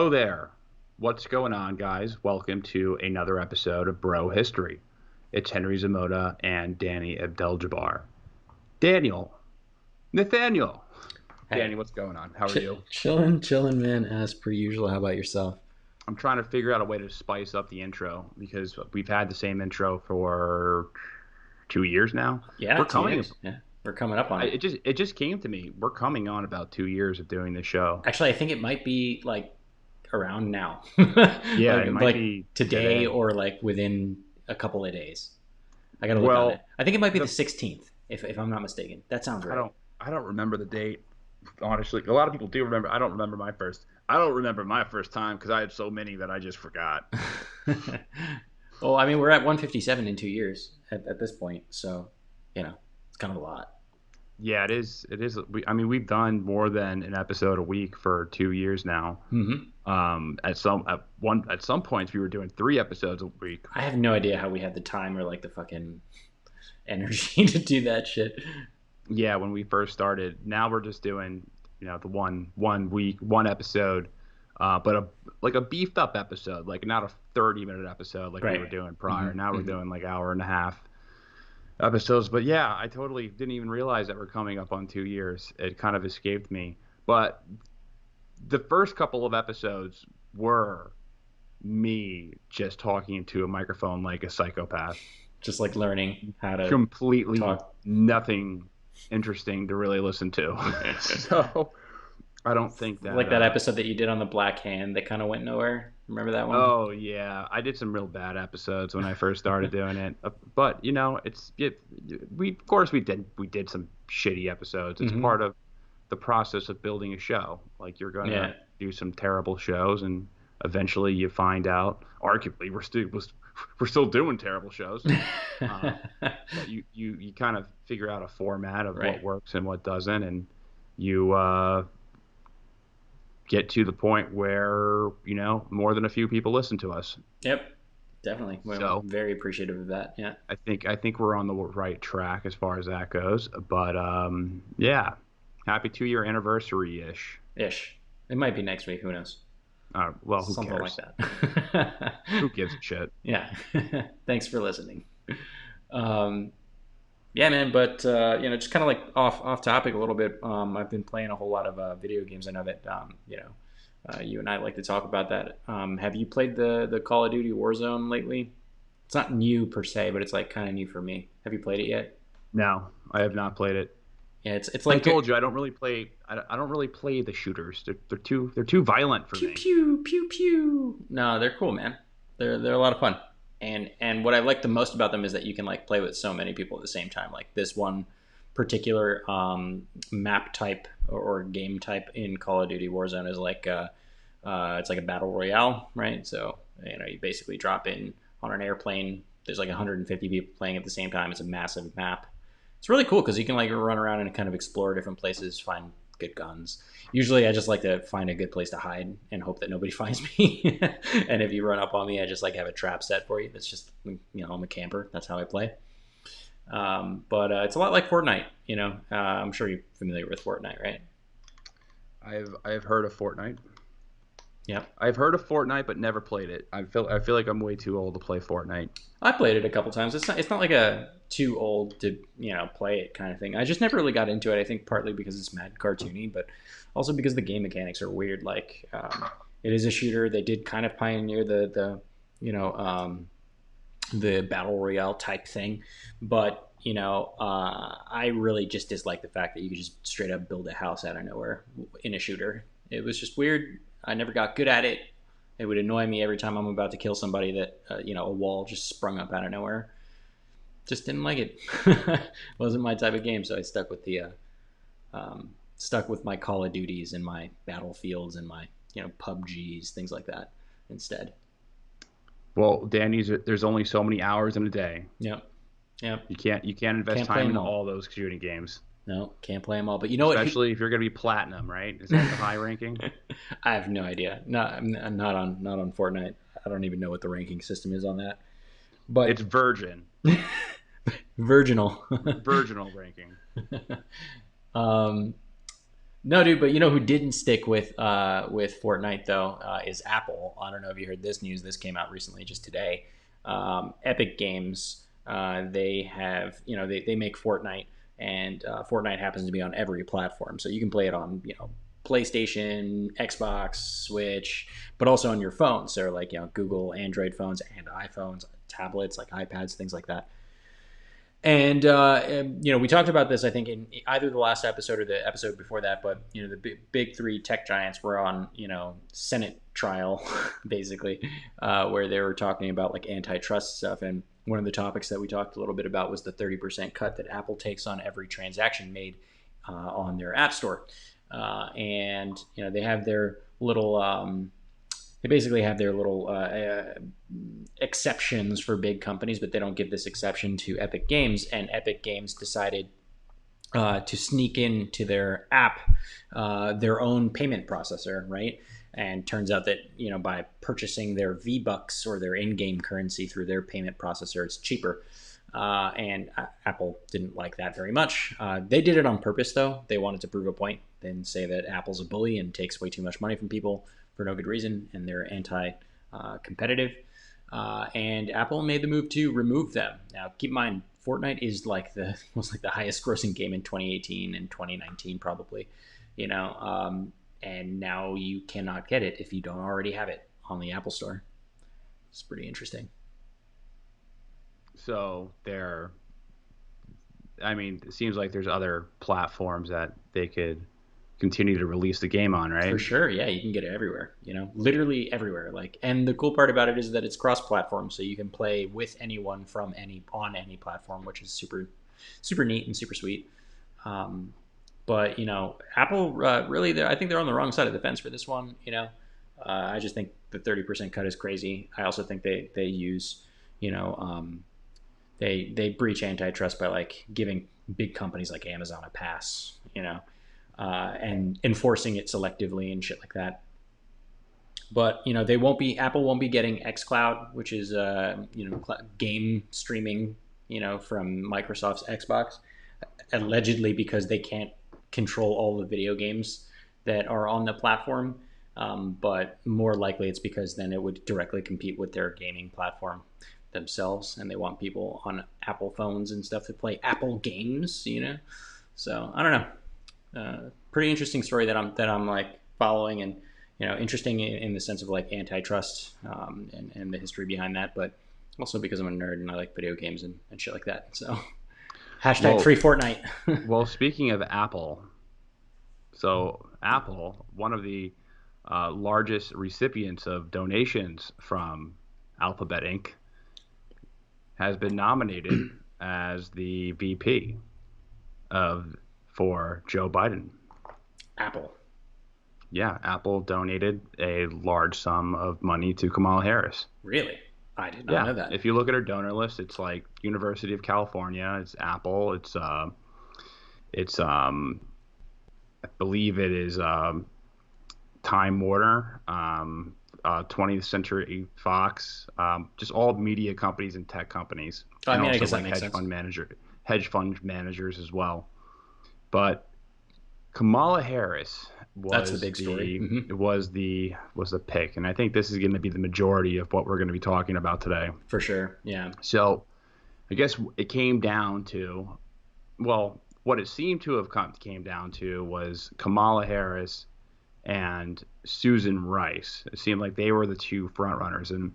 Hello there. What's going on, guys? Welcome to another episode of Bro History. It's Henry Zamota and Danny Abdeljabbar. Daniel, Nathaniel. Hey, Danny, what's going on? How are you? chilling, man. As per usual. How about yourself? I'm trying to figure out a way to spice up the intro because we've had the same intro for 2 years now. Yeah, We're 2 years. coming. Yeah, we're coming up on it. It just came to me. We're coming on about 2 years of doing this show. Actually, I think it might be like around now, Yeah, like it might like be today today. or like within a couple of days. I gotta look on it. Well, I think it might be the the 16th, if I'm not mistaken. That sounds I right. don't I don't remember the date. Honestly, a lot of people do remember. I don't remember my first. I don't remember my first time because I had so many that I just forgot. Well, I mean, we're at 157 in 2 years at this point, so it's kind of a lot. Yeah, it is. It is. We've done more than an episode a week for 2 years now. Hmm. At some points we were doing 3 episodes a week. I have no idea how we had the time or like the fucking energy to do that shit. Yeah, when we first started. Now we're just doing, the one week, one episode, but a beefed up episode, like not a 30-minute episode like we Right. were doing Hmm. prior. Now we're Hmm. doing like hour and a half episodes. But yeah, I totally didn't even realize that we're coming up on 2 years. It kind of escaped me. But the first couple of episodes were me just talking into a microphone like a psychopath. Just like learning how to Completely talk. nothing interesting to really listen to. So I don't think that. Like that episode that you did on the Black Hand that kind of went nowhere. Remember that one? Oh yeah, I did some real bad episodes when I first started doing it. But we of course we did some shitty episodes. It's Hmm. part of the process of building a show. Like you're gonna Yeah. do some terrible shows, and eventually you find out. Arguably, we're still doing terrible shows. But you kind of figure out a format of what Right. works and what doesn't, and you get to the point where more than a few people listen to us. Yep. Definitely. Well, So very appreciative of that. Yeah. I think we're on the right track as far as that goes. But yeah, happy 2 year anniversary ish. Ish. It might be next week. Who knows? Well, who Something like cares? that. Who gives a shit? Yeah. Thanks for listening. Um, yeah, man. But just kind of like off topic a little bit. I've been playing a whole lot of video games. I know that you and I like to talk about that. Have you played the Call of Duty Warzone lately? It's not new per se, but it's like kind of new for me. Have you played it yet? No, I have not played it. Yeah, it's I like told you I don't really play. I don't really play the shooters. They're too violent for pew me. pew pew pew. No, they're cool, man. They're a lot of fun. And what I like the most about them is that you can like play with so many people at the same time. Like this one particular map type or game type in Call of Duty Warzone is like it's like a battle royale, right? So you basically drop in on an airplane. There's like 150 people playing at the same time. It's a massive map. It's really cool because you can like run around and kind of explore different places, find good guns. Usually, I just like to find a good place to hide and hope that nobody finds me. And if you run up on me, I just like have a trap set for you. That's just I'm a camper. That's how I play. But it's a lot like Fortnite. I'm sure you're familiar with Fortnite, right? I've heard of Fortnite. Yep. I've heard of Fortnite, but never played it. I feel like I'm way too old to play Fortnite. I played it a couple times. It's not like a too old to play it kind of thing. I just never really got into it. I think partly because it's mad cartoony, but also because the game mechanics are weird. Like it is a shooter. They did kind of pioneer the battle royale type thing, but I really just dislike the fact that you could just straight up build a house out of nowhere in a shooter. It was just weird. I never got good at it. It would annoy me every time I'm about to kill somebody that a wall just sprung up out of nowhere. Just didn't like it. Wasn't my type of game, so I stuck with my Call of Duties and my Battlefields and my PUBGs, things like that instead. Well, Danny's there's only so many hours in a day. Yep. Yep. You can't invest Can't play time them into all. all those shooting games, No, can't play them all. But you know what? especially if you're going to be platinum, right? Is that the high ranking? I have no idea. I'm not on Fortnite. I don't even know what the ranking system is on that. But It's virgin, virginal. virginal ranking. um, No, dude, but you know who didn't stick with Fortnite though is Apple. I don't know if you heard this news. This came out recently, just today. Epic Games, they have they make Fortnite, and Fortnite happens to be on every platform, so you can play it on PlayStation, Xbox, Switch, but also on your phone. So like Google Android phones and iPhones, tablets like iPads, things like that. And we talked about this, I think, in either the last episode or the episode before that. But the big three tech giants were on Senate trial, basically, where they were talking about like antitrust stuff. And one of the topics that we talked a little bit about was the 30% cut that Apple takes on every transaction made on their App Store. And they have their little they basically have their little exceptions for big companies, but they don't give this exception to Epic Games. And Epic Games decided to sneak into their app their own payment processor, right? And turns out that by purchasing their V-Bucks or their in-game currency through their payment processor, it's cheaper. And Apple didn't like that very much. They did it on purpose, though. They wanted to prove a point and say that Apple's a bully and takes way too much money from people for no good reason, and they're anti-competitive. And Apple made the move to remove them. Now, keep in mind, Fortnite is was like the highest grossing game in 2018 and 2019, probably. And now you cannot get it if you don't already have it on the Apple Store. It's pretty interesting. So it seems like there's other platforms that they could continue to release the game on, right? For sure, yeah, you can get it everywhere. Literally everywhere. And the cool part about it is that it's cross-platform, so you can play with anyone on any platform, which is super, super neat and super sweet. But Apple really, I think they're on the wrong side of the fence for this one. I just think the 30% cut is crazy. I also think they use, they breach antitrust by like giving big companies like Amazon a pass. And enforcing it selectively and shit like that. But Apple won't be getting xCloud, which is game streaming, from Microsoft's Xbox, allegedly because they can't control all the video games that are on the platform. But more likely it's because then it would directly compete with their gaming platform themselves, and they want people on Apple phones and stuff to play Apple games. So I don't know. Pretty interesting story that I'm like following, and interesting in the sense of like antitrust and the history behind that, but also because I'm a nerd and I like video games and shit like that. So hashtag free Fortnite. Well, speaking of Apple, so Apple, one of the largest recipients of donations from Alphabet Inc., has been nominated as the VP for Joe Biden. Apple. Yeah, Apple donated a large sum of money to Kamala Harris. Really? I did not know that. If you look at her donor list, it's like University of California, it's Apple, it's I believe it is Time Warner, 20th Century Fox, just all media companies and tech companies. I and mean, also I guess like that makes sense. hedge fund managers as well. But Kamala Harris That's the big story. It was the pick, and I think this is going to be the majority of what we're going to be talking about today. For sure, yeah. So, I guess it came down to, well, what it seemed to have came down to was Kamala Harris and Susan Rice. It seemed like they were the two front runners, and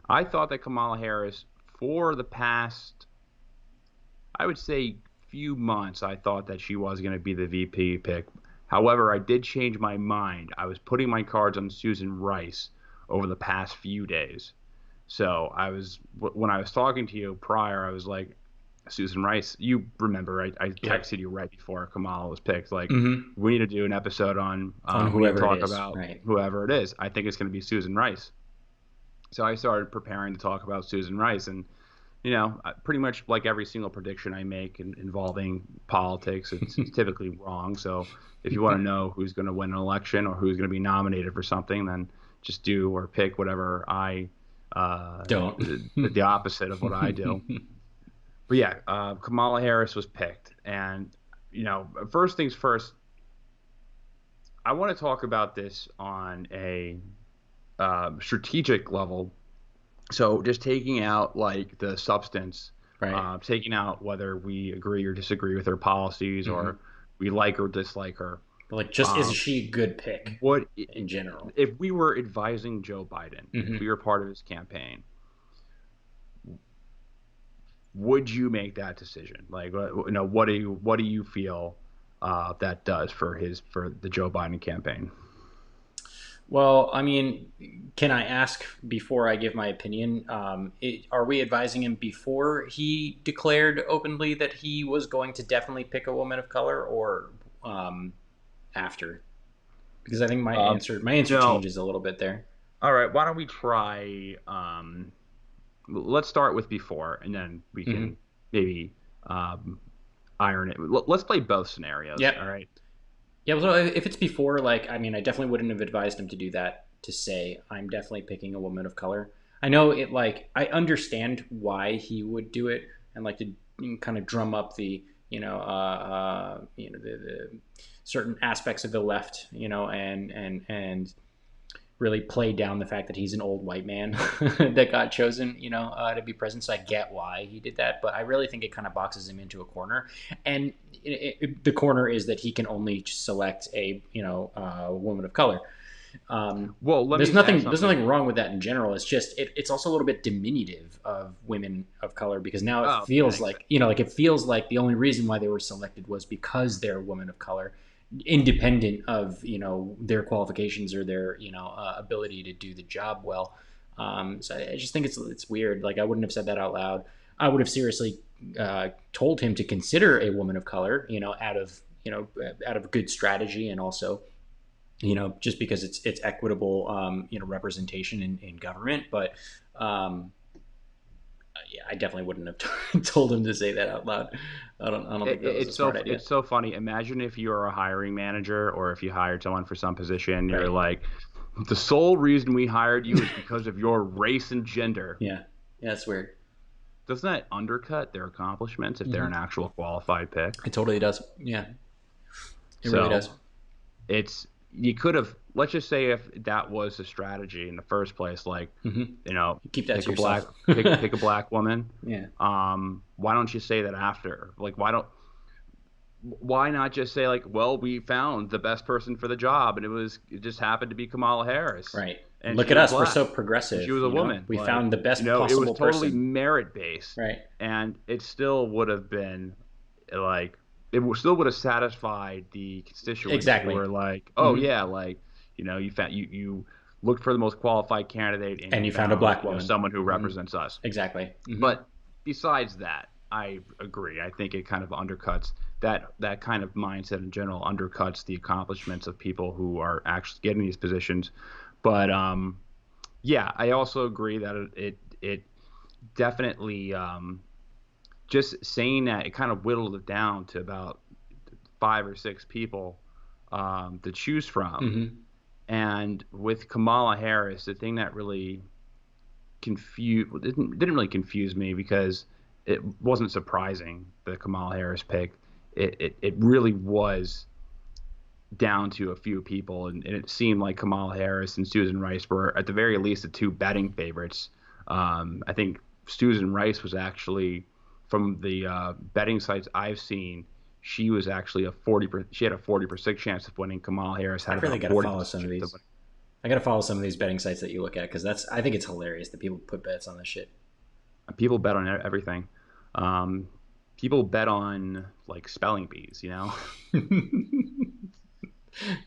I thought that Kamala Harris, for the past, I would say, few months, I thought that she was going to be the VP pick. However, I did change my mind. I was putting my cards on Susan Rice over the past few days. So when I was talking to you prior, I was like, Susan Rice, you remember, I texted you right before Kamala was picked. Like, we need to do an episode on whoever talk it is, about right. whoever it is. I think it's going to be Susan Rice. So I started preparing to talk about Susan Rice, and pretty much like every single prediction I make involving politics, it's typically wrong. So if you want to know who's going to win an election or who's going to be nominated for something, then just do or pick whatever I don't. the opposite of what I do. But yeah, Kamala Harris was picked, and first things first. I want to talk about this on a strategic level. So just taking out like the substance, Right. taking out whether we agree or disagree with her policies Hmm. or we like or dislike her. But like, just is Um, she a good pick what in general? if we were advising Joe Biden, if we Hmm. were part of his campaign, would you make that decision? Like, what do you feel that does for for the Joe Biden campaign? Well, I mean, can I ask before I give my opinion? Are we advising him before he declared openly that he was going to definitely pick a woman of color, or um, after? Because I think Um, my answer no. changes a little bit there. All right. Why don't we try? Let's start with before, and then we Hmm. can maybe um, iron it. Let's play both scenarios. Yep. All right. Yeah. So if it's before, like, I mean, I definitely wouldn't have advised him to do that. To say I'm definitely picking a woman of color. I know it. Like, I understand why he would do it, and like to kind of drum up the the certain aspects of the left, and really play down the fact that he's an old white man that got chosen, to be president. So I get why he did that, but I really think it kind of boxes him into a corner. And the corner is that he can only select a woman of color. Well, let me There's just add nothing there's something. nothing wrong with that in general. It's just it's also a little bit diminutive of women of color because now it Oh, yeah, feels like like it feels like the only reason why they were selected was because they're women of color, independent of their qualifications or their ability to do the job well. So I just think it's weird. Like I wouldn't have said that out loud. I would have seriously told him to consider a woman of color, out of good strategy and also just because it's equitable, representation in government. But yeah, I definitely wouldn't have told him to say that out loud. I don't think that was a smart idea. It's so funny. Imagine if you are a hiring manager or if you hired someone for some position, you're Right. like, the sole reason we hired you is because of your race and gender. Yeah. Yeah, it's weird. Doesn't that undercut their accomplishments if they're Hmm. an actual qualified pick? It totally does. Yeah, it really So does. it's you could have, let's just say if that was a strategy in the first place, like, Hmm. you know, Keep that to yourself. pick a black woman. Yeah. Why don't you say that after? Like, why not just say like, well, we found the best person for the job, and it just happened to be Kamala Harris, Right. and Look she at was us. We're black, so and she progressive. was a woman. We Like, found the best it was possible totally person. merit based, Right. and it still would have been like still would have satisfied the constituents who Exactly. were like, oh Hmm. yeah, like, you found you looked for the most qualified candidate and And you you found a found, black woman. someone who Hmm. represents us. Exactly. Hmm. But besides that, I agree. I think it kind of undercuts that kind of mindset in general undercuts the accomplishments of people who are actually getting these positions. But yeah, I also agree that it definitely just saying that it kind of whittled it down to about 5 or 6 people to choose from. Hmm. And with Kamala Harris, the thing that really didn't really confuse me because it wasn't surprising the Kamala Harris pick. It really was down to a few people, and it seemed like Kamala Harris and Susan Rice were at the very least the two betting favorites. I think Susan Rice was actually, from the betting sites I've seen, she was actually she had a 40% chance of winning. Kamala Harris I had really about got to follow 40% some of chance of these. winning. I got to follow some of these betting sites that you look at because I think it's hilarious that people put bets on this shit. People bet on everything. Um, People bet on like spelling bees,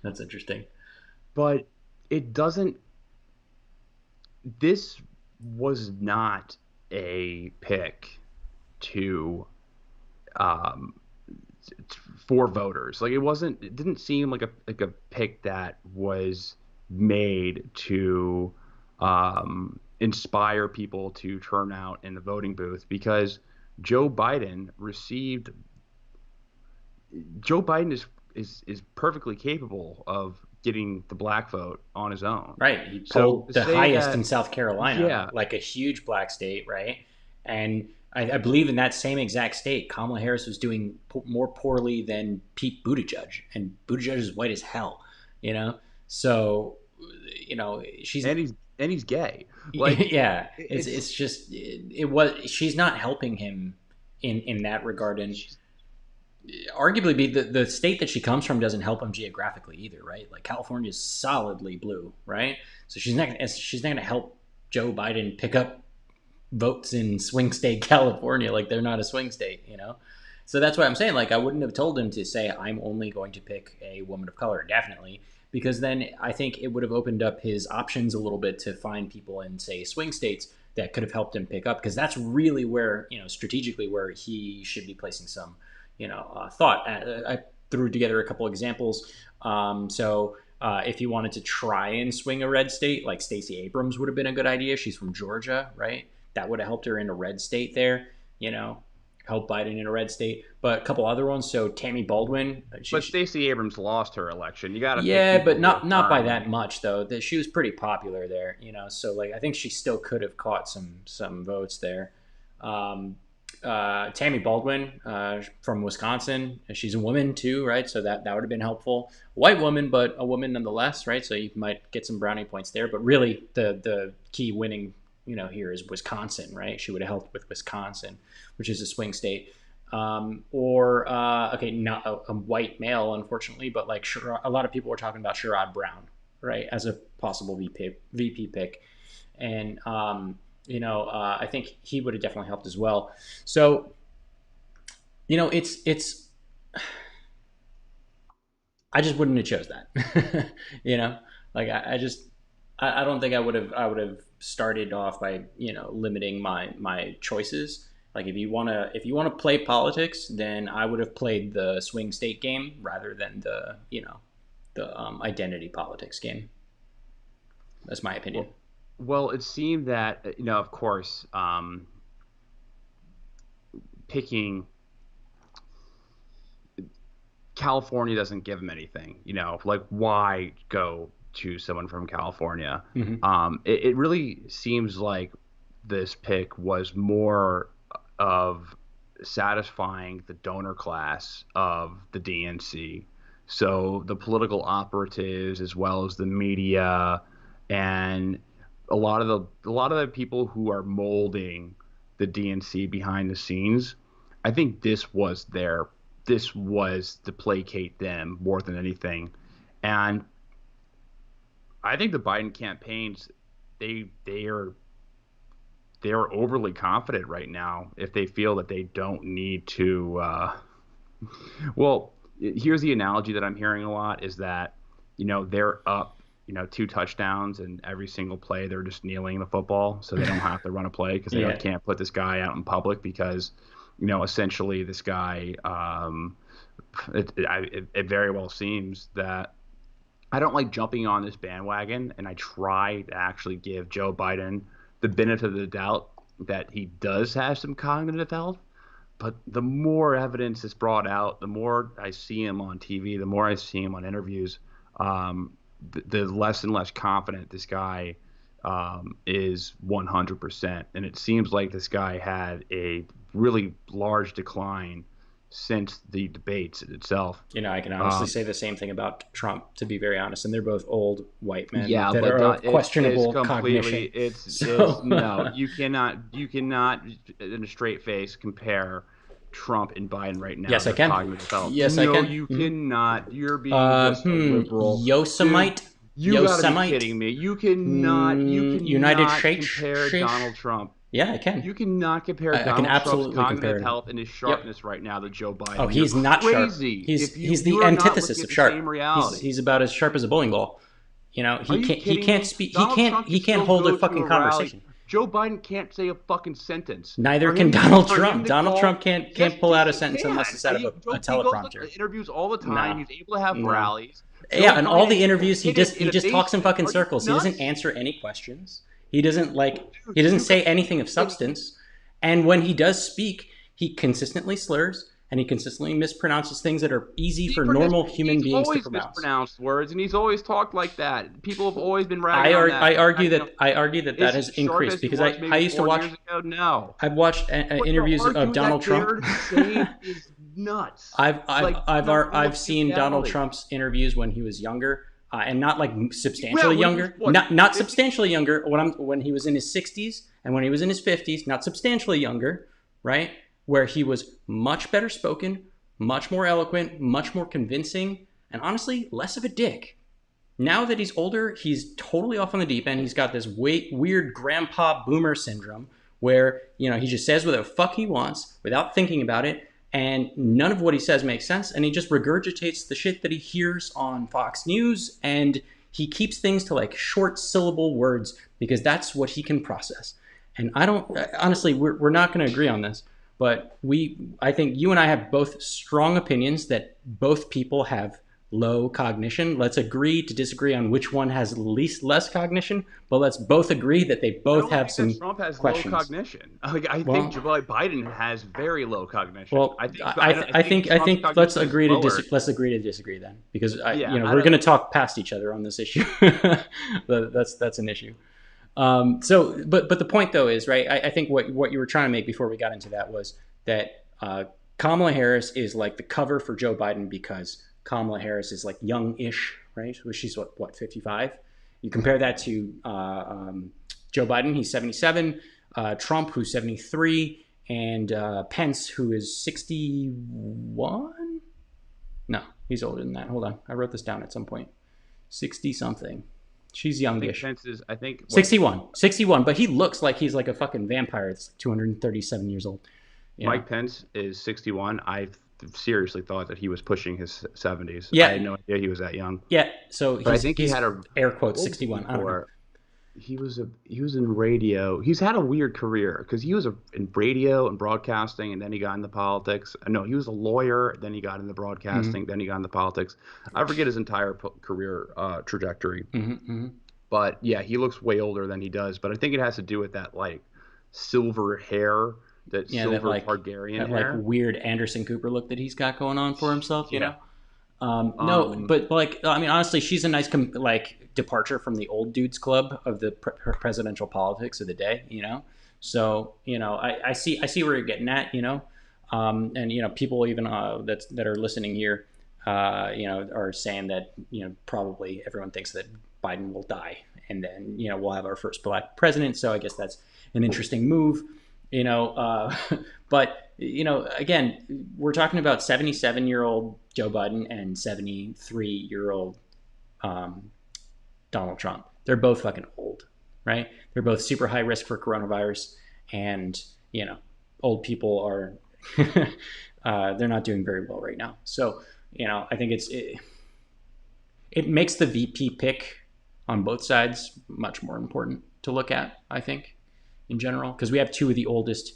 That's interesting. but it doesn't. This was not a pick to um, for voters. Like, it wasn't. It didn't seem like a pick that was made to inspire people to turn out in the voting booth because Joe Biden received. Joe Biden is perfectly capable of getting the black vote on his own. Right. He So polled to the say highest in that, South Carolina, yeah, like a huge black state, right? And I believe in that same exact state, Kamala Harris was doing more poorly than Pete Buttigieg, and Buttigieg is white as hell. you know. So, she's and he's gay. Like yeah, it's it's just it was she's not helping him in that regard, and arguably the state that she comes from doesn't help him geographically either, right? Like California is solidly blue, right? So she's not going to help Joe Biden pick up votes in swing state California. Like they're not a swing state, you know. So that's why I'm saying, like, I wouldn't have told him to say I'm only going to pick a woman of color, definitely, because then I think it would have opened up his options a little bit to find people in, say, swing states that could have helped him pick up, because that's really where, strategically where he should be placing some, thought. I threw together a couple examples. If he wanted to try and swing a red state, like Stacey Abrams would have been a good idea. She's from Georgia, right? That would have helped her in a red state there, help Biden in a red state. But a couple other ones. So Tammy Baldwin. But Stacey Abrams lost her election. You got to yeah, but not by that much though. That she was pretty popular there, So like I think she still could have caught some votes there. Tammy Baldwin from Wisconsin. She's a woman too, right? So that would have been helpful. White woman, but a woman nonetheless, right? So you might get some brownie points there. But really, the key winning, here is Wisconsin, right? She would have helped with Wisconsin, which is a swing state. Not a white male, unfortunately, but like a lot of people were talking about Sherrod Brown, right, as a possible VP pick, and I think he would have definitely helped as well. So, it's I just wouldn't have chose that, like I don't think I would have started off by limiting my choices. Like if you want to play politics, then I would have played the swing state game rather than the identity politics game. That's my opinion. Well, it seemed that of course, picking California doesn't give him anything. Like why go to someone from California? Mm-hmm. It really seems like this pick was more of satisfying the donor class of the DNC. So the political operatives, as well as the media, and a lot of the people who are molding the DNC behind the scenes. I think this was to placate them more than anything. And I think the Biden campaigns, they are overly confident right now if they feel that they don't need to. Well, here's the analogy that I'm hearing a lot is that, they're up, 2 touchdowns, and every single play they're just kneeling the football so they don't have to run a play because they can't put this guy out in public because, essentially this guy, it very well seems that I don't like jumping on this bandwagon, and I try to actually give Joe Biden the benefit of the doubt that he does have some cognitive health. But the more evidence is brought out, the more I see him on TV, the more I see him on interviews, the less and less confident this guy is 100%. And it seems like this guy had a really large decline since the debates itself. I can honestly say the same thing about Trump, to be very honest. And they're both old white men that are of questionable cognition. No, you cannot in a straight face compare Trump and Biden right now. Yes, I can. Yes, I can. No, you cannot. You're being just a liberal. Yosemite. You gotta be kidding me. You cannot United States compare Donald Trump. Yeah, I can. You cannot compare Donald Trump's cognitive health and his sharpness right now to Joe Biden. Oh, he's not crazy. Sharp. He's the antithesis of sharp. He's about as sharp as a bowling ball. He can't speak. He can't hold a fucking conversation. Joe Biden can't say a fucking sentence. Neither can Donald Trump. Donald Trump can't pull out a sentence unless it's out of a teleprompter. He goes to interviews all the time. He's able to have rallies. Yeah, and all the interviews he just talks in fucking circles. He doesn't answer any questions. He doesn't say anything of substance. And when he does speak, he consistently slurs and he consistently mispronounces things that are easy for normal human beings to pronounce. He's always mispronounced words, and he's always talked like that. People have always been ragging on that. I argue that has increased because I used to watch. No, I've watched interviews of Donald Trump. Is nuts. I've seen Donald Trump's interviews when he was younger. and not like substantially Well, younger. what, Not 50? substantially younger. When he was in his 60s and when he was in his 50s, not substantially younger, right? Where he was much better spoken, much more eloquent, much more convincing, and honestly, less of a dick. Now that he's older, he's totally off on the deep end. He's got this weird grandpa boomer syndrome where, he just says what the fuck he wants without thinking about it, and none of what he says makes sense, and he just regurgitates the shit that he hears on Fox News, and he keeps things to like short syllable words because that's what he can process. And I don't, honestly, we're not going to agree on this, but I think you and I have both strong opinions that both people have low cognition. Let's agree to disagree on which one has less cognition, but let's both agree that they both have some Trump has questions. low cognition. Like I think Joe Biden has very low cognition. Well, I think let's agree to disagree then, because we're going to talk past each other on this issue. That's an issue. But the point though is, right, I think what you were trying to make before we got into that was that Kamala Harris is like the cover for Joe Biden because Kamala Harris is like young-ish, right? She's what 55? You compare that to Joe Biden, he's 77, Trump, who's 73, and Pence, who is 61? No, he's older than that. Hold on. I wrote this down at some point. 60-something. She's youngish. I think 61, but he looks like he's like a fucking vampire. It's 237 years old. Mike Pence is 61. I seriously thought that he was pushing his 70s. Yeah. I had no idea he was that young. Yeah, so I think he had a air quotes 61. I don't know. He was in radio. He's had a weird career because he was in radio and broadcasting, and then he got into politics. No, he was a lawyer. Then he got into broadcasting. Then he got into politics. I forget his entire career trajectory. But yeah, he looks way older than he does. But I think it has to do with that like silver hair, silver Targaryen hair, like weird Anderson Cooper look that he's got going on for himself. You know. No, but like I mean, honestly, she's a nice departure from the old dudes club of the presidential politics of the day. So I see where you're getting at. And people even that are listening here, are saying that probably everyone thinks that Biden will die, and then we'll have our first black president. So I guess that's an interesting move. But again, we're talking about 77-year-old Joe Biden and 73-year-old Donald Trump. They're both fucking old, right? They're both super high risk for coronavirus, and old people are they're not doing very well right now. So I think it makes the VP pick on both sides much more important to look at, I think, in general, because we have two of the oldest.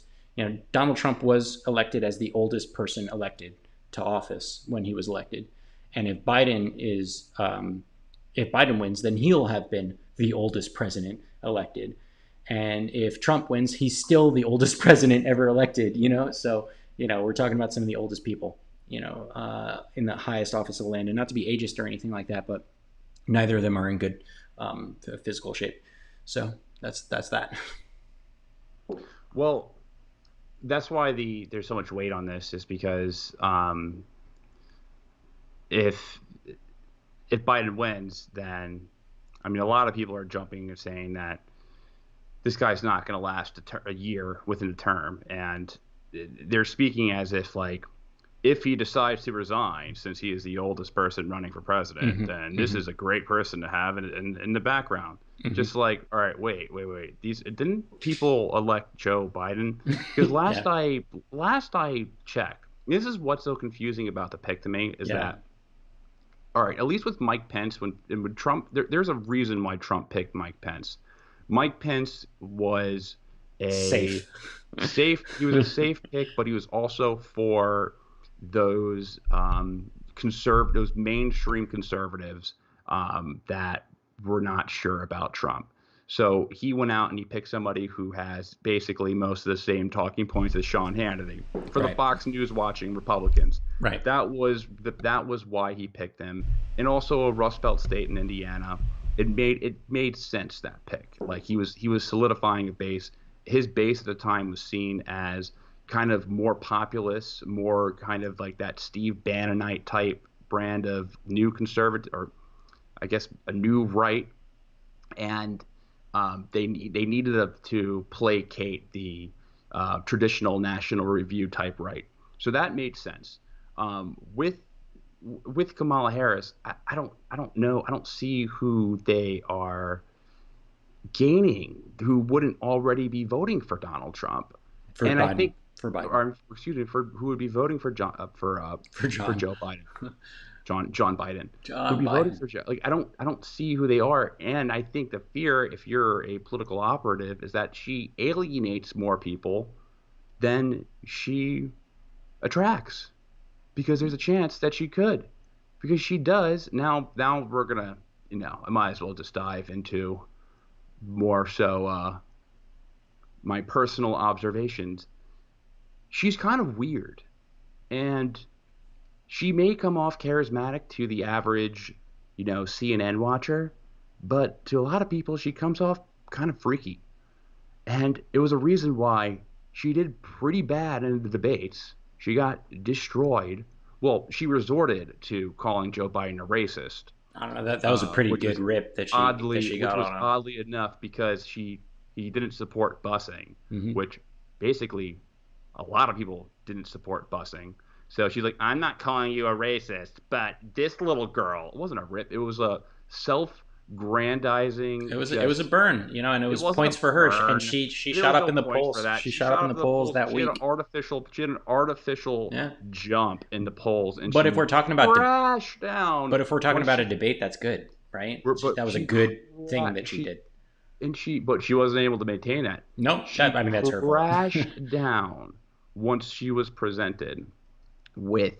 Donald Trump was elected as the oldest person elected to office when he was elected, and if Biden wins, then he'll have been the oldest president elected, and if Trump wins, he's still the oldest president ever elected. So we're talking about some of the oldest people, in the highest office of the land, and not to be ageist or anything like that, but neither of them are in good physical shape. So that's that. Well, that's why there's so much weight on this, is because if Biden wins, then I mean a lot of people are jumping and saying that this guy's not going to last a year within a term, and they're speaking as if like if he decides to resign, since he is the oldest person running for president, then this is a great person to have in the background. Just like, all right, wait. Didn't people elect Joe Biden? Because last I checked, this is what's so confusing about the pick to me is that, all right, at least with Mike Pence, when Trump, there's a reason why Trump picked Mike Pence. Mike Pence was safe. He was a safe pick, but he was also for those those mainstream conservatives that were not sure about Trump. So he went out and he picked somebody who has basically most of the same talking points as Sean Hannity for the Fox News watching Republicans. Right. That was why he picked him, and also a Rust Belt state in Indiana. It made sense, that pick. Like he was solidifying a base. His base at the time was seen as kind of more populist, more kind of like that Steve Bannonite type brand of new conservative, or I guess, a new right, and they needed to placate the traditional National Review type right. So that made sense. With Kamala Harris, I don't know, I don't see who they are gaining who wouldn't already be voting for Donald Trump, For and I Biden. think, For Biden. or excuse me, for who would be voting for For for John. Joe Biden. John Biden, who'd John be voting Biden. for Joe. Like I don't see who they are, and I think the fear, if you're a political operative, is that she alienates more people than she attracts, because there's a chance that she could, because she does now. Now we're gonna, I might as well just dive into more so my personal observations. She's kind of weird, and she may come off charismatic to the average, CNN watcher, but to a lot of people, she comes off kind of freaky. And it was a reason why she did pretty bad in the debates. She got destroyed. Well, she resorted to calling Joe Biden a racist, I don't know. That was a pretty which good was rip that she which got was on him. oddly enough because he didn't support busing, Mm-hmm. which basically a lot of people didn't support busing. So she's like, I'm not calling you a racist, but this little girl, it wasn't a rip, it was a self-grandizing, It was a just, burn, and it it was wasn't points a for her, and burn. she There shot was up no in the points for polls. that. She She shot up shot in up the to the polls polls. that week. She had an artificial Yeah, jump in the polls, and but if she we're talking about crashed down but if we're talking once about a she, debate, that's good, right? but That was a she good thing that she she did. but she wasn't able to maintain that. Nope, She I mean that's her fault. crashed down once she was presented with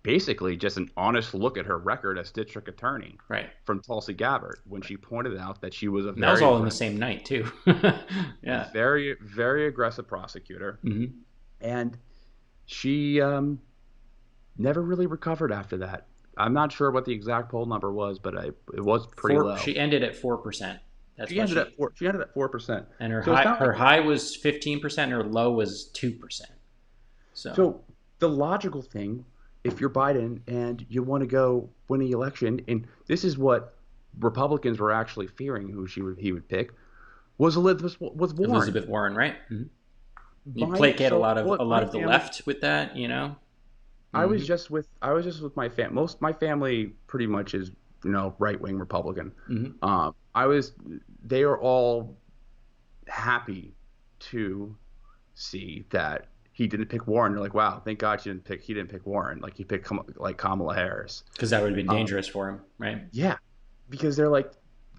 basically just an honest look at her record as district attorney Right. from Tulsi Gabbard, when she pointed out that she was a And that was very all in the aggressive, same night too. Yeah. very aggressive prosecutor, Mm-hmm. and she never really recovered after that. I'm not sure what the exact poll number was, but it was pretty low. She ended at 4%. That's She what ended at she. 4. She ended at 4%. And So it's not like, her high was 15%, and her low was 2%. So so the logical thing, if you're Biden and you want to go win the election, and this is what Republicans were actually fearing who he would pick, was Warren. Elizabeth Warren, right? Mm-hmm. You My placate so a what lot my of the family. left with that, I was Mm-hmm. just with my most my family pretty much is, right wing Republican. Mm-hmm. I was They are all happy to see that he didn't pick Warren. They're like, wow, thank God he didn't pick Warren. Like, he picked like Kamala Harris. Because that would have been Um, dangerous for him, right? yeah, because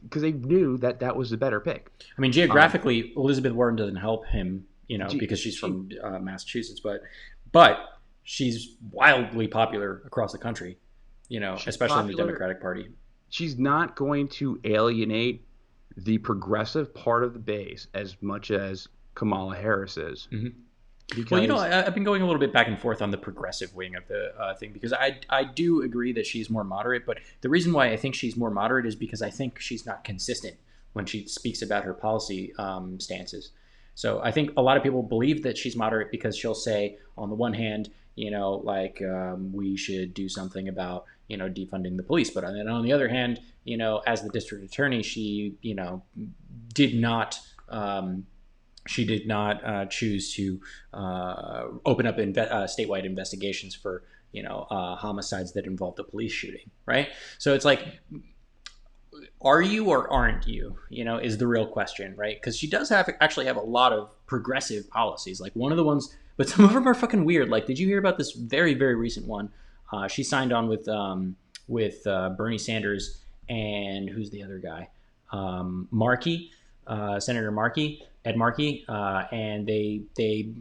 because they knew that that was the better pick. I mean, Um, geographically, Elizabeth Warren doesn't help him, she, because she's she from Massachusetts, but she's wildly popular across the country, she's especially in the popular. Democratic Party. She's not going to alienate the progressive part of the base as much as Kamala Harris is, Mm-hmm. Well, because I've been going a little bit back and forth on the progressive wing of the thing, because I do agree that she's more moderate, but the reason why I think she's more moderate is because I think she's not consistent when she speaks about her policy stances. So I think a lot of people believe that she's moderate because she'll say, on the one hand, we should do something about defunding the police, but then on the other hand, as the district attorney, did not. She did not choose to open up statewide investigations for homicides that involved a police shooting, right? So it's like, are you or aren't you? Is the real question, right? Because she does actually have a lot of progressive policies. Like, one of the ones, but some of them are fucking weird. Like, did you hear about this very very recent one? She signed on with Bernie Sanders, and who's the other guy? Markey, Senator Markey, Ed Markey, and they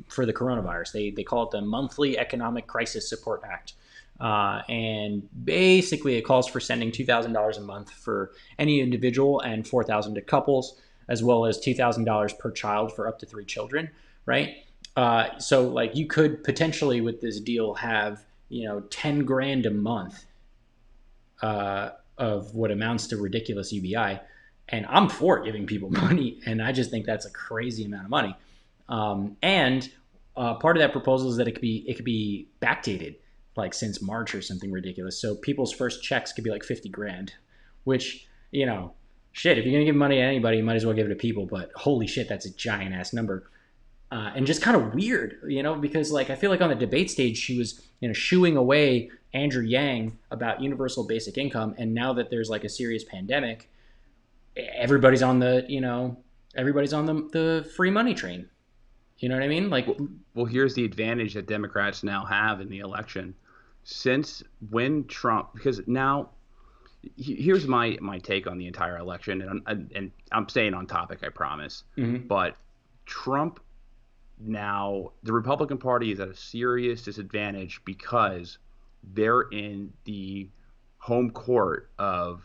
for the coronavirus, they call it the Monthly Economic Crisis Support Act. And basically, it calls for sending $2,000 a month for any individual and $4,000 to couples, as well as $2,000 per child for up to 3 children. Right. So, like, you could potentially, with this deal, have 10 grand a month of what amounts to ridiculous UBI. And I'm for giving people money, and I just think that's a crazy amount of money. And part of that proposal is that it could be backdated. like since March or something ridiculous. So people's first checks could be like 50 grand, which, you know, shit, if you're going to give money to anybody, you might as well give it to people. But holy shit, that's a giant ass number. And just kind of weird, you know, because like I feel like on the debate stage, she was, you know, shooing away Andrew Yang about universal basic income. And now that there's like a serious pandemic, everybody's on the, you know, everybody's on the free money train. You know what I mean? Like, Well, here's the advantage that Democrats now have in the election. Since when Trump, because now here's my take on the entire election, and I'm staying on topic, I promise. mm-hmm. But Trump now, the Republican Party is at a serious disadvantage because they're in the home court of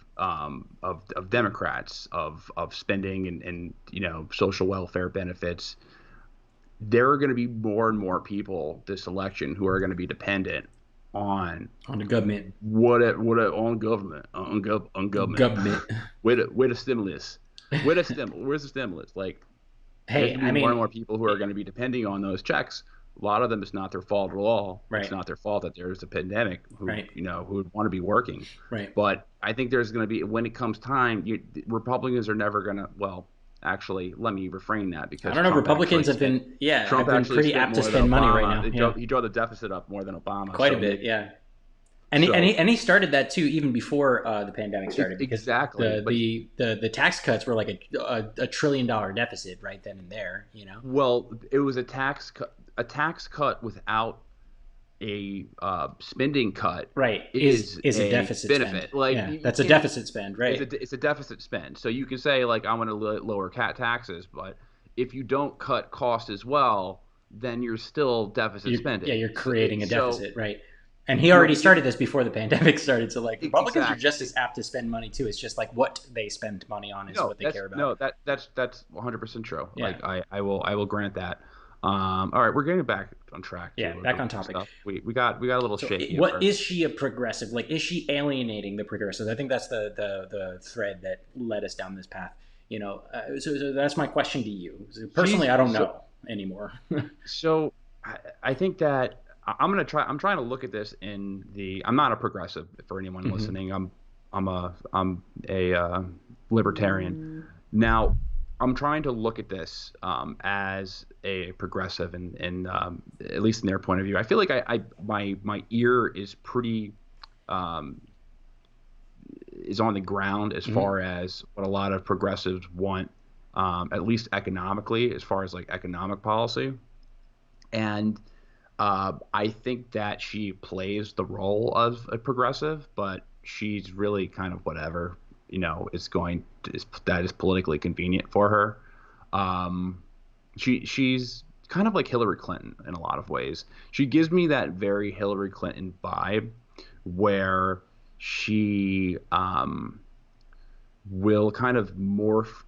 Democrats of spending and you know social welfare benefits. There are going to be more and more people this election who are going to be dependent on On the government. on government on government Government. with a stimulus where's the stimulus like there's Hey, going to I be more and mean, more people who are going to be depending on those checks. A lot of them, it's not their fault at all. It's right, not their fault that there's a pandemic who right, you know who would want to be working. right. But I think there's going to be when it comes time, Republicans are never going to. Well, actually, let me refrain that I because don't know. Republicans have been, yeah, have Trump been actually pretty spent apt to more than spend money right Obama. now. Yeah, He drove the deficit up more than Obama. quite a So bit. maybe Yeah, and so he started that too even before the pandemic started because exactly. But the tax cuts were like a $1 trillion deficit right then and there. You know, well, it was a tax cut without a spending cut right is is a a deficit benefit. spend. Like Yeah, you that's a can't. deficit spend. Right. It's a deficit spend. So you can say like I want to lower cat taxes, but if you don't cut costs as well, then you're still deficit spending. You're creating a So deficit, right? And he you're already started this before the pandemic started. So like Republicans are just exactly. as apt to spend money too. It's just like what they spend money on is what they care about. No, that's 100% true. Yeah. Like I will grant that. All right, we're getting back on track Yeah, to back the on topic. stuff. We got a little So, shaky at what first. is she a progressive? Like, is she alienating the progressives? I think that's the thread that led us down this path. You know, so that's my question to you. So personally, She's I don't so know anymore. so I think that I'm gonna try. I'm trying to look at this in the. I'm not a progressive for anyone hmm listening. I'm a libertarian. Now, I'm trying to look at this as a progressive, and at least in their point of view. I feel like my ear is pretty um, is on the ground as hmm far as what a lot of progressives want, at least economically, as far as like economic policy. And I think that she plays the role of a progressive, but she's really kind of whatever, you know, that is politically convenient for her. Um, she's kind of like Hillary Clinton in a lot of ways. She gives me that very Hillary Clinton vibe where she will kind of morph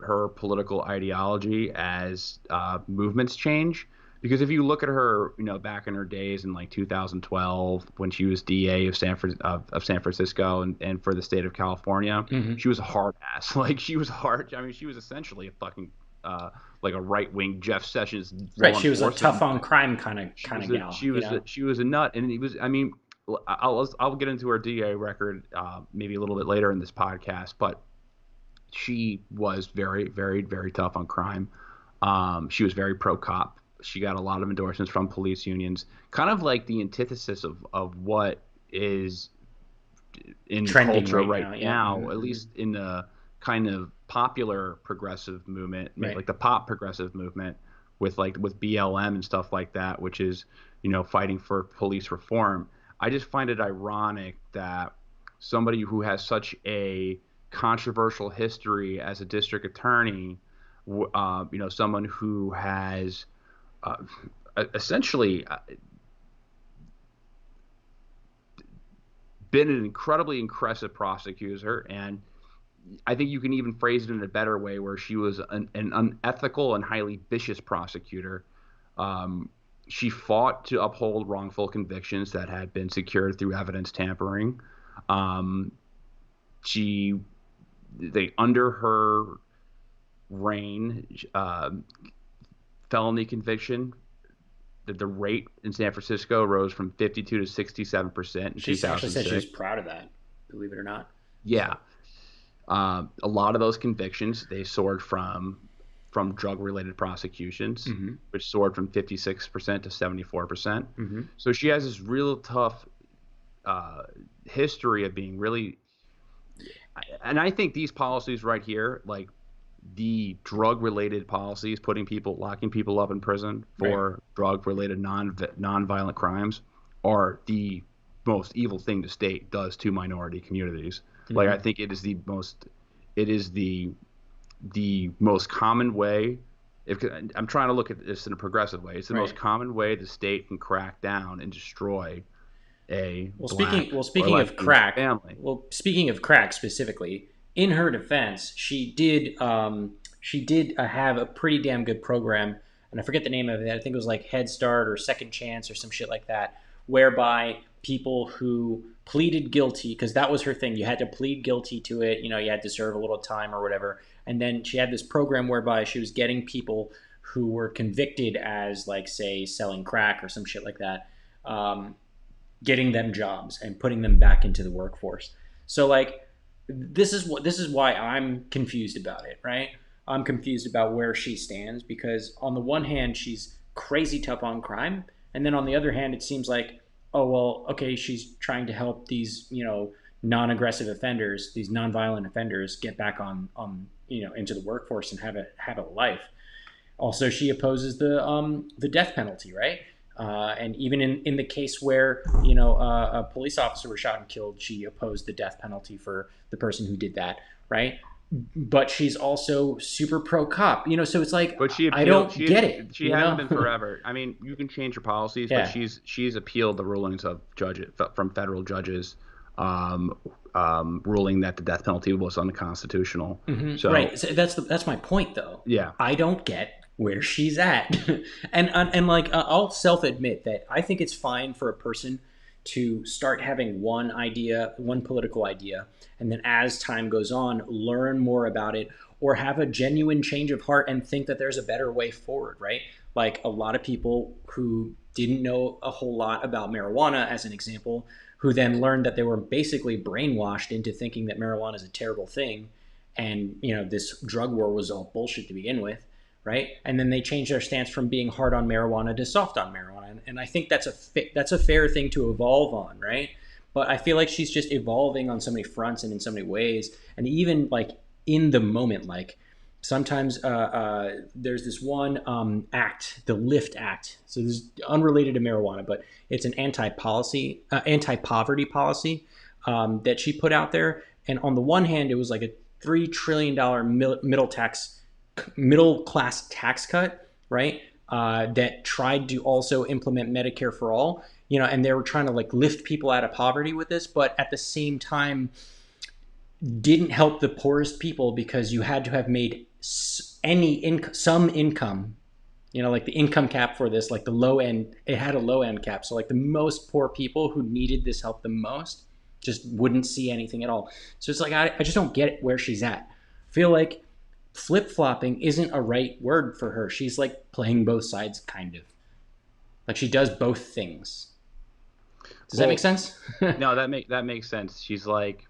her political ideology as movements change. Because if you look at her, you know, back in her days in like 2012 when she was DA of San Francisco and for the state of California, hmm she was a hard ass. Like she was hard. I mean, she was essentially a fucking like a right wing Jeff Sessions Right. law She was a tough enforcement. on crime kind of gal. You know. She was a nut, and it was. I mean, I'll get into her DA record maybe a little bit later in this podcast, but she was very tough on crime. She was very pro cop. She got a lot of endorsements from police unions, kind of like the antithesis of what is in Trending culture right right now. Yeah. now, at least in the kind of popular progressive movement, maybe Right. like the pop progressive movement with BLM and stuff like that, which is, you know, fighting for police reform. I just find it ironic that somebody who has such a controversial history as a district attorney, you know, someone who has uh, essentially been an incredibly impressive prosecutor, and I think you can even phrase it in a better way, where she was an unethical and highly vicious prosecutor. Um, she fought to uphold wrongful convictions that had been secured through evidence tampering. Um, she, they under her reign, felony conviction the rate in San Francisco rose from 52 to 67% in She actually said she was 2006. proud of that, believe it or not. Yeah. So, A lot of those convictions, they soared from drug-related prosecutions, mm-hmm, which soared from 56% to 74%. mm-hmm, So she has this real tough uh, history of being really, and I think these policies right here, like the drug-related policies, locking people up in prison right. for drug-related non-violent crimes, are the most evil thing the state does to minority communities. Like Mm-hmm. I think it is the most common way. If I'm trying to look at this in a progressive way, it's the most Right. common way the state can crack down and destroy a Well, black speaking well or speaking of Latino crack, family. well speaking of crack specifically, in her defense, she did have a pretty damn good program, and I forget the name of it. I think it was like Head Start or Second Chance or some shit like that, whereby people who pleaded guilty, because that was her thing, you had to plead guilty to it. You know, you had to serve a little time or whatever, and then she had this program whereby she was getting people who were convicted as, like, say, selling crack or some shit like that. Getting them jobs and putting them back into the workforce. So, like, this is why I'm confused about it, right? I'm confused about where she stands, because on the one hand she's crazy tough on crime, and then on the other hand it seems like, oh well, okay, she's trying to help these, non-aggressive offenders, these non-violent offenders, get back on into the workforce and have a life. Also, she opposes the death penalty, right? And even in the case where a police officer was shot and killed, she opposed the death penalty for the person who did that, right? But she's also super pro cop, so it's like But she I appealed. don't get it, She hasn't been forever. I mean, you can change your policies, but Yeah, she's appealed the rulings of judges from federal judges, um, ruling that the death penalty was unconstitutional. So right. So that's my point, though. yeah, I don't get where she's at, and like, I'll self admit that I think it's fine for a person to start having one idea, one political idea, and then as time goes on, learn more about it, or have a genuine change of heart and think that there's a better way forward, right? Like a lot of people who didn't know a whole lot about marijuana, as an example, who then learned that they were basically brainwashed into thinking that marijuana is a terrible thing, and this drug war was all bullshit to begin with, right? And then they changed their stance from being hard on marijuana to soft on marijuana, and I think that's a fair thing to evolve on, right? But I feel like she's just evolving on so many fronts and in so many ways, and even like in the moment, like sometimes there's this one act, the Lift Act. So this is unrelated to marijuana, but it's an anti-poverty policy that she put out there. And on the one hand, it was like a $3 trillion middle class tax cut, right? That tried to also implement Medicare for all, and they were trying to like lift people out of poverty with this, but at the same time didn't help the poorest people, because you had to have made some income, like the income cap for this, like the low end, it had a low end cap. So like the most poor people who needed this help the most just wouldn't see anything at all. So it's like, I just don't get it where she's at. I feel like flip flopping isn't a right word for her. She's like playing both sides, kind of. Like she does both things. Does that make well, sense? no, that makes sense. She's like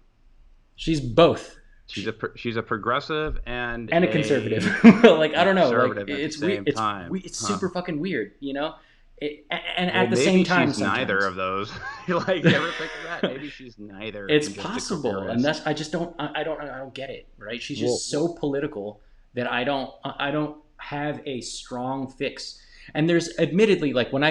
She's both. she's a progressive And a conservative. Like, I and don't know. Like, conservative at the it's weird. same time. It's Huh. super fucking weird, and Well, at the same maybe time, she's neither sometimes of those. Like, you ever think of that? Maybe she's neither it's and just a possible, and careerist. that's I just don't I don't get it. Right? She's Well, just so political that I don't have a strong fix. And there's admittedly, like, when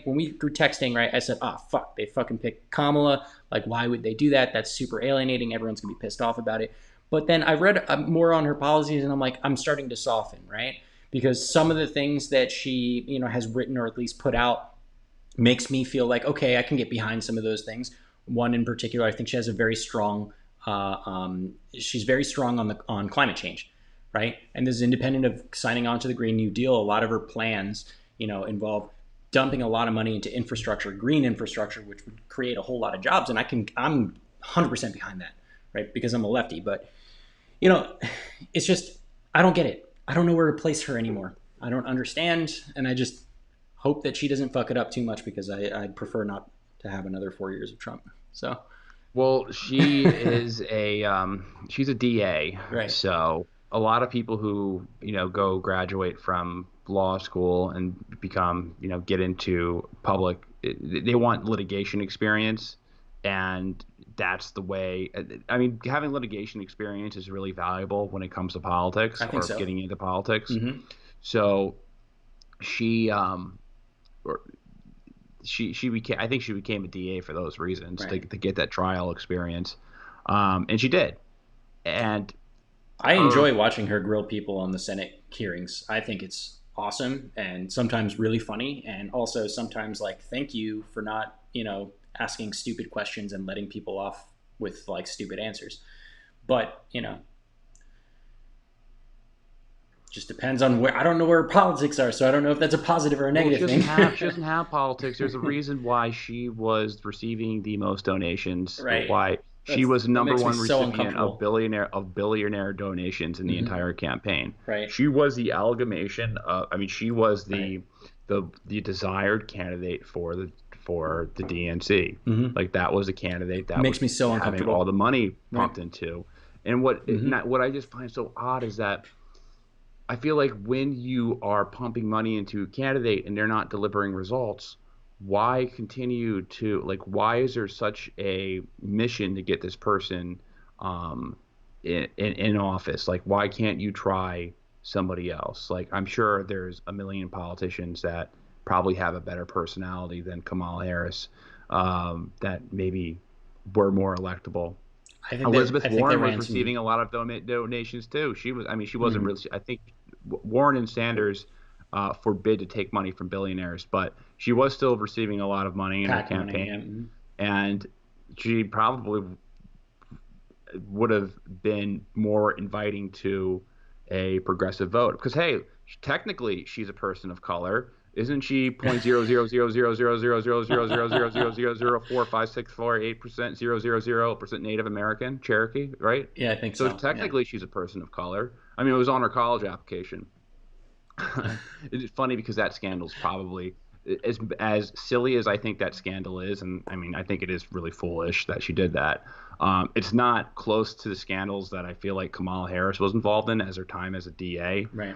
we were texting, right, I said, oh fuck, they fucking picked Kamala. Like, why would they do that? That's super alienating. Everyone's gonna be pissed off about it. But then I read more on her policies, and I'm like, I'm starting to soften, right? Because some of the things that she, has written or at least put out makes me feel like, okay, I can get behind some of those things. One in particular, I think she has a very strong, she's very strong on climate change, right? And this is independent of signing on to the Green New Deal. A lot of her plans, involve dumping a lot of money into infrastructure, green infrastructure, which would create a whole lot of jobs. And I'm 100% behind that, right? Because I'm a lefty. But you know, it's just, I don't get it. I don't know where to place her anymore. I don't understand, and hope that she doesn't fuck it up too much because I'd prefer not to have another 4 years of Trump. So, Well, she is she's a DA, right. so a lot of people who go graduate from law school and become get into public, they want litigation experience, and that's the way. I mean, having litigation experience is really valuable when it comes to I politics think or so. getting into politics. Mm-hmm. So she or she became I think she became a DA for those reasons to Right. get that trial experience, and she did. And I her enjoy watching her grill people on the Senate hearings. I think it's awesome and sometimes really funny, and also sometimes like thank you for not asking stupid questions and letting people off with like stupid answers. But just depends on where. I don't know where politics are, so I don't know if that's a positive or a well, negative thing. she doesn't have politics. There's a reason why she was receiving the most donations, Right. why she was the That number makes me one so recipient of uncomfortable. billionaire donations in the Mm-hmm. entire campaign. Right. She was the amalgamation I mean, she was Right. the desired candidate for the DNC. Mm-hmm. Like that was a candidate It that makes was me so having all uncomfortable. the money Right. pumped into. And what Mm-hmm. what I just find so odd is that I feel like when you are pumping money into a candidate and they're not delivering results, why continue to like? Why is there such a mission to get this person in office? Like, why can't you try somebody else? Like, I'm sure there's a million politicians that probably have a better personality than Kamala Harris, that maybe were more electable. Elizabeth I think they Warren was ran some. receiving a lot of donations too. I mean, she wasn't Mm-hmm. really. I think Warren and Sanders forbid to take money from billionaires, but she was still receiving a lot of money in her PAC money. campaign, Yeah. Mm-hmm. and she probably would have been more inviting to a progressive vote. Because hey, technically she's a person of color. Isn't she 0.0000000000000045648% 000% Native American Cherokee, right? Yeah, I think So so. Yeah. technically she's a person of color. I mean, it was on her college application. Yeah. It's funny because that scandal's probably as silly as I think that scandal is, and I mean I think it is really foolish that she did that. It's not close to the scandals that I feel like Kamala Harris was involved in as her time as a DA. Right.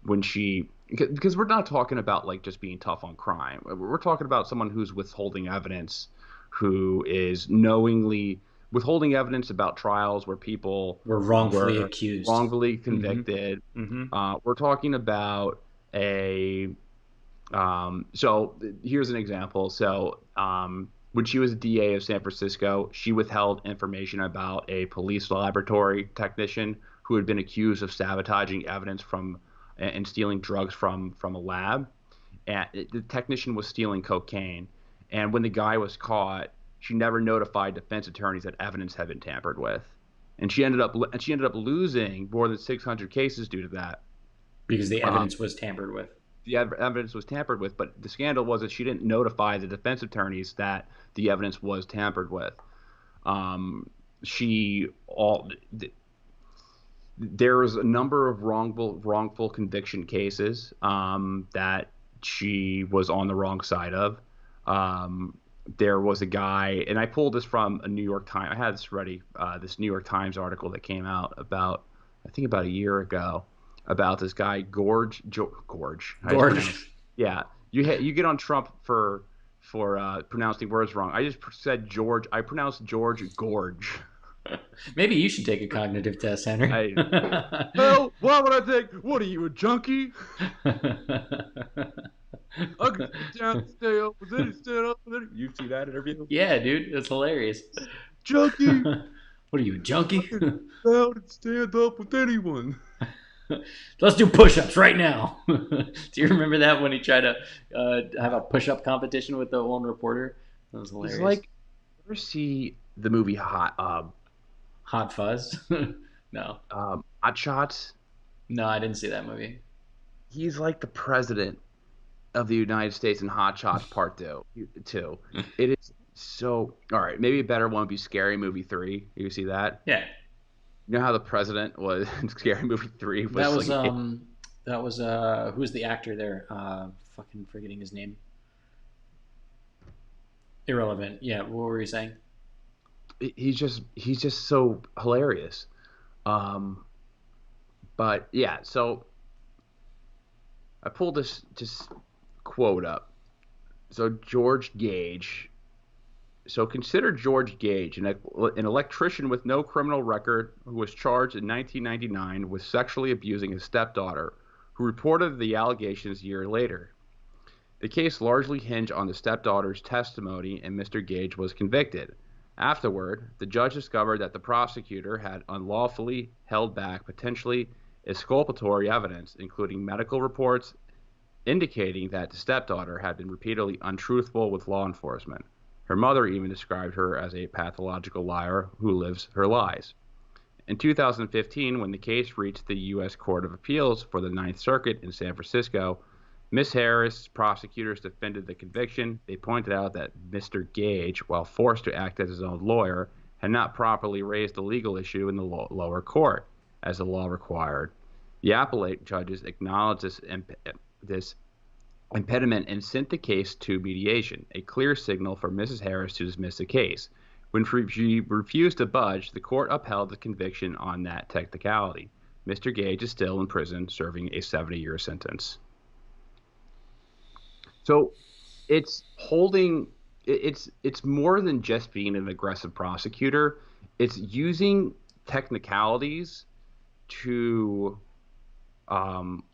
When she because we're not talking about like just being tough on crime. We're talking about someone who's withholding evidence, who is knowingly withholding evidence about trials where people We're wrongfully were accused. wrongfully Mm-hmm. convicted. Mm-hmm. We're talking about a so here's an example. So when she was DA of San Francisco, she withheld information about a police laboratory technician who had been accused of sabotaging evidence from and stealing drugs from a lab. And the technician was stealing cocaine. And when the guy was caught, she never notified defense attorneys that evidence had been tampered with. She ended up losing more than 600 cases due to that. Because the Um, evidence was tampered with. the evidence was tampered with, but the scandal was that she didn't notify the defense attorneys that the evidence was tampered with. Um, she all there was a number of wrongful conviction cases that she was on the wrong side of. Um, there was a guy, and I pulled this from a New York Times. I had this ready. This New York Times article that came out about, I think, about a year ago, about this guy Gorge. How do you Gorge. pronounce? Yeah, you get on Trump for pronouncing words wrong. I just said George. I pronounced George Gorge. Maybe you should take a cognitive test, Henry. I Hell, why would I think? What are you, a junkie? I could sit down and stay up with any stand up with any. You see that interview? Yeah, dude, that's hilarious. Junkie, What are you, a I junkie? can sit down and stand up with anyone. Let's do push-ups right now. Do you remember that when he tried to have a push-up competition with the one reporter? That was He's hilarious. like, ever see the movie Hot Fuzz? No, Hot Shots? no, I didn't see that movie. He's like the president of the United States in Hot Shots Part Two. Two. It is so all right. Maybe a better one would be Scary Movie Three. You see that? Yeah, You know how the president was in Scary Movie 3 that was was like That was who's the actor there? Fucking forgetting his name. Irrelevant. Yeah, what were you saying? He's just so hilarious. Um, but yeah, so I pulled this just quote up. So George Gage. So consider George Gage, an electrician with no criminal record who was charged in 1999 with sexually abusing his stepdaughter, who reported the allegations a year later. The case largely hinged on the stepdaughter's testimony, and Mr. Gage was convicted. Afterward, the judge discovered that the prosecutor had unlawfully held back potentially exculpatory evidence, including medical reports indicating that the stepdaughter had been repeatedly untruthful with law enforcement. Her mother even described her as a pathological liar who lives her lies. In 2015, when the case reached the U.S. Court of Appeals for the Ninth Circuit in San Francisco, Ms. Harris' prosecutors defended the conviction. They pointed out that Mr. Gage, while forced to act as his own lawyer, had not properly raised the legal issue in the lower court, as the law required. The appellate judges acknowledged this impediment and sent the case to mediation, a clear signal for Mrs. Harris to dismiss the case. When she refused to budge, the court upheld the conviction on that technicality. Mr. Gage is still in prison serving a 70-year sentence. So it's holding it's more than just being an aggressive prosecutor. It's using technicalities to um,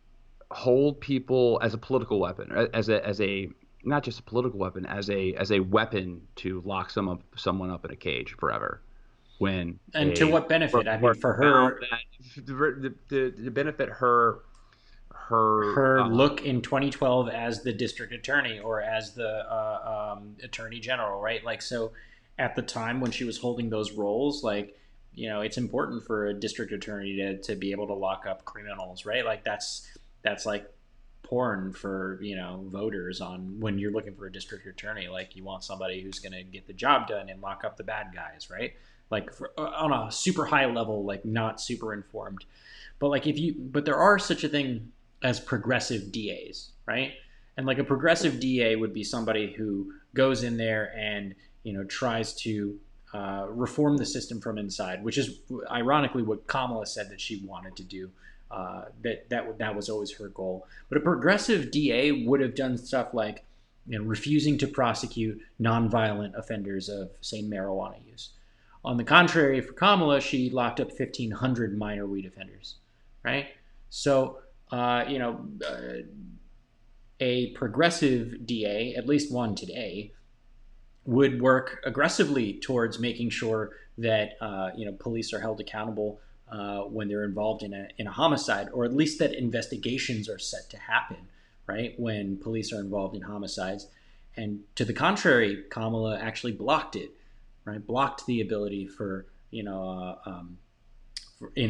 hold people as a political weapon, as a not just a political weapon, as a weapon to lock someone up in a cage forever. When And to a what benefit? I mean, court for found her, that to benefit her her look in 2012 as the district attorney or as the attorney general, right? Like, so at the time when she was holding those roles, like, it's important for a district attorney to be able to lock up criminals, right? Like, that's like porn for, voters on when you're looking for a district attorney. Like, you want somebody who's going to get the job done and lock up the bad guys, right? Like, on a super high level, like, not super informed. But like, but there are such a thing as progressive DAs, right? And like, a progressive DA would be somebody who goes in there and tries to reform the system from inside, which is ironically what Kamala said that she wanted to do. That was always her goal. But a progressive DA would have done stuff like refusing to prosecute nonviolent offenders of, say, marijuana use. On the contrary, for Kamala, she locked up 1,500 minor weed offenders, right? So, a progressive DA, at least one today, would work aggressively towards making sure that police are held accountable when they're involved in a homicide, or at least that investigations are set to happen, right? When police are involved in homicides. And to the contrary, Kamala actually blocked it, right? Blocked the ability for in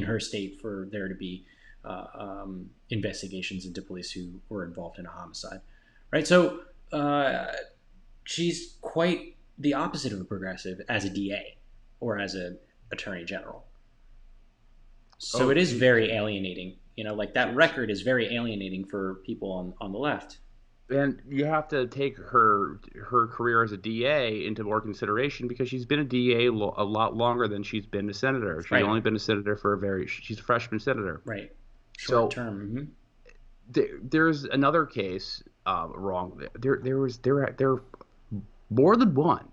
her state for there to be investigations into police who were involved in a homicide, right? So she's quite the opposite of a progressive as a DA or as an attorney general. So it is very alienating. Like, that record is very alienating for people on the left. And you have to take her career as a DA into more consideration, because she's been a DA a lot longer than she's been a senator. She's Right. only been a senator she's a freshman senator. Right. Short term. There's another case wrong. There more than one.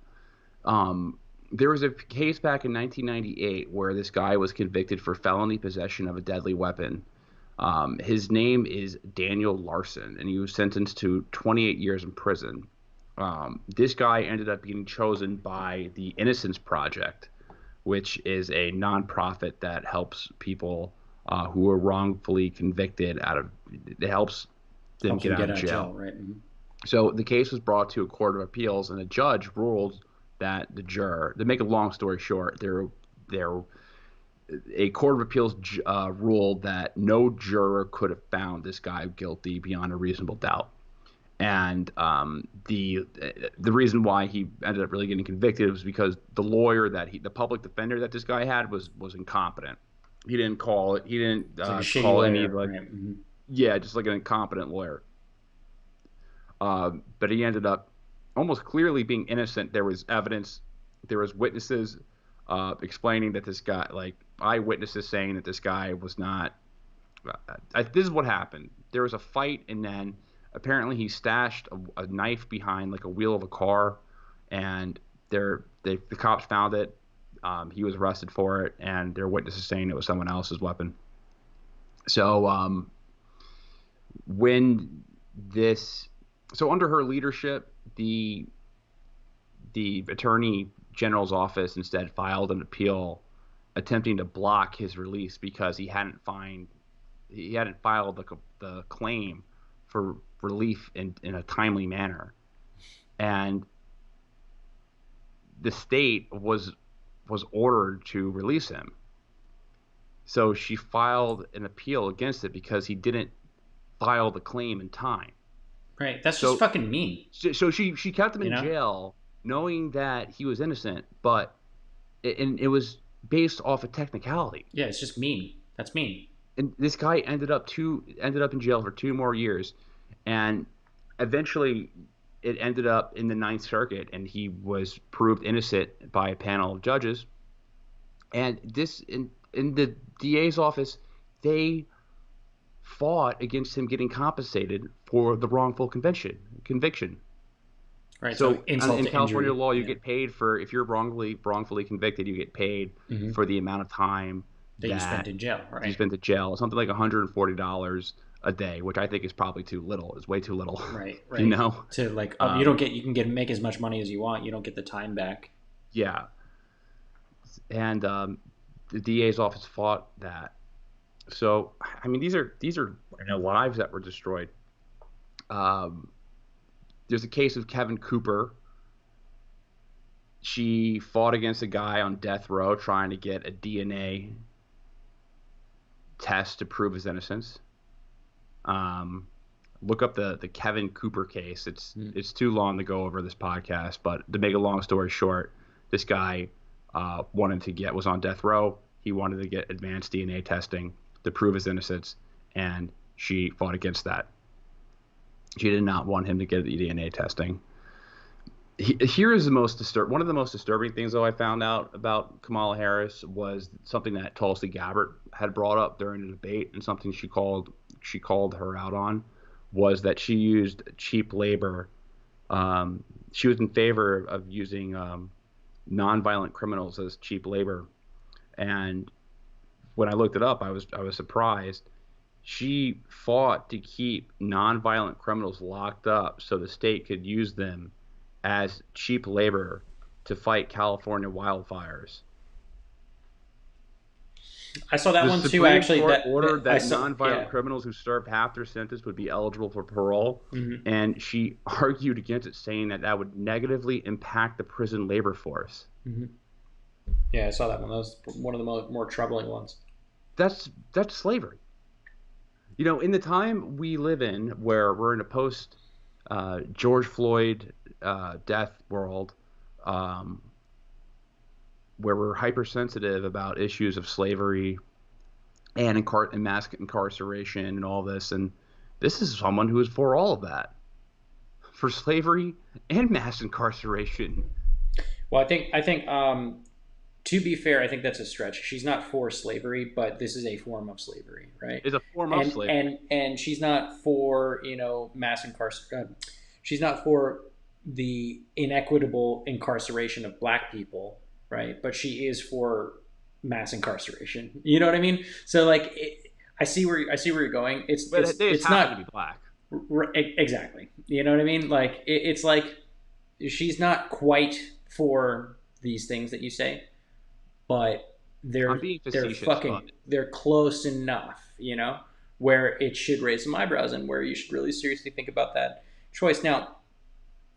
There was a case back in 1998 where this guy was convicted for felony possession of a deadly weapon. His name is Daniel Larson, and he was sentenced to 28 years in prison. This guy ended up being chosen by the Innocence Project, which is a nonprofit that helps people who are wrongfully convicted it helps them get out of jail. Right. So the case was brought to a court of appeals, and a judge ruled that the juror, to make a long story short, a court of appeals ruled that no juror could have found this guy guilty beyond a reasonable doubt. And the reason why he ended up really getting convicted was because the lawyer the public defender that this guy had was incompetent. He didn't call it. He didn't It's like a shitty call lawyer, any of right? Yeah, just like an incompetent lawyer. But he ended up almost clearly being innocent. There was evidence, there was witnesses explaining that this guy, like eyewitnesses saying that this guy was not. This is what happened. There was a fight, and then apparently he stashed a knife behind like a wheel of a car, and the cops found it. He was arrested for it, and there were witnesses saying it was someone else's weapon. So when this, so under her leadership, the attorney general's office instead filed an appeal attempting to block his release because he hadn't filed the claim for relief in a timely manner, and the state was ordered to release him. So she filed an appeal against it because he didn't file the claim in time. Right. That's just So fucking mean. so she kept him You in know? jail knowing that he was innocent, but it was based off a technicality. Yeah, it's just mean. That's mean. And this guy ended up in jail for 2 more years, and eventually it ended up in the Ninth Circuit, and he was proved innocent by a panel of judges. And this in the DA's office, they fought against him getting compensated for the wrongful conviction. Right. So So insult in to California injury. law, you Yeah. get paid for if you're wrongfully convicted, you get paid Hmm. for the amount of time That you spent that in jail. you Right. spent in jail. Something like $140 a day, which I think is probably too little. It's way too little, Right. you Right. know. To like, you don't Um, get, you can get make as much money as you want. You don't get the time back. yeah, and the DA's office fought that. So I mean, these are lives that were destroyed. Um, there's a case of Kevin Cooper. She fought against a guy on death row trying to get a DNA test to prove his innocence. Um, Look up the Kevin Cooper case. Mm. It's too long to go over this podcast, but to make a long story short, this guy wanted to get was on death row. He wanted to get advanced DNA testing to prove his innocence, and she fought against that. She did not want him to get the DNA testing. Here is the one of the most disturbing things though I found out about Kamala Harris was something that Tulsi Gabbard had brought up during the debate, and something she called her out on was that she used cheap labor. She was in favor of using nonviolent criminals as cheap labor, and when I looked it up, I was surprised. She fought to keep nonviolent criminals locked up so the state could use them as cheap labor to fight California wildfires. I saw that The one too. Supreme Actually, Court that ordered I that saw. nonviolent Yeah. criminals who served half their sentence would be eligible for parole, Hmm. and she argued against it, saying that that would negatively impact the prison labor force. Hmm. Yeah, I saw that one. That was one of the more troubling ones. That's slavery. You know, in the time we live in, where we're in a post George Floyd death world, um, where we're hypersensitive about issues of slavery and mass incarceration and all this, and this is someone who is for all of that, for slavery and mass incarceration. Well, I think to be fair, I think that's a stretch. She's not for slavery, but this is a form of slavery, right? Is a form of And slavery. and she's not for mass incarceration. She's not for the inequitable incarceration of black people, right? But she is for mass incarceration. You know what I mean? So like, I see where you're going. But they just It's happen to be not black. exactly. You know what I mean? Like it's like she's not quite for these things that you say, but I'm being facetious, but they're close enough, where it should raise some eyebrows and where you should really seriously think about that choice. Now,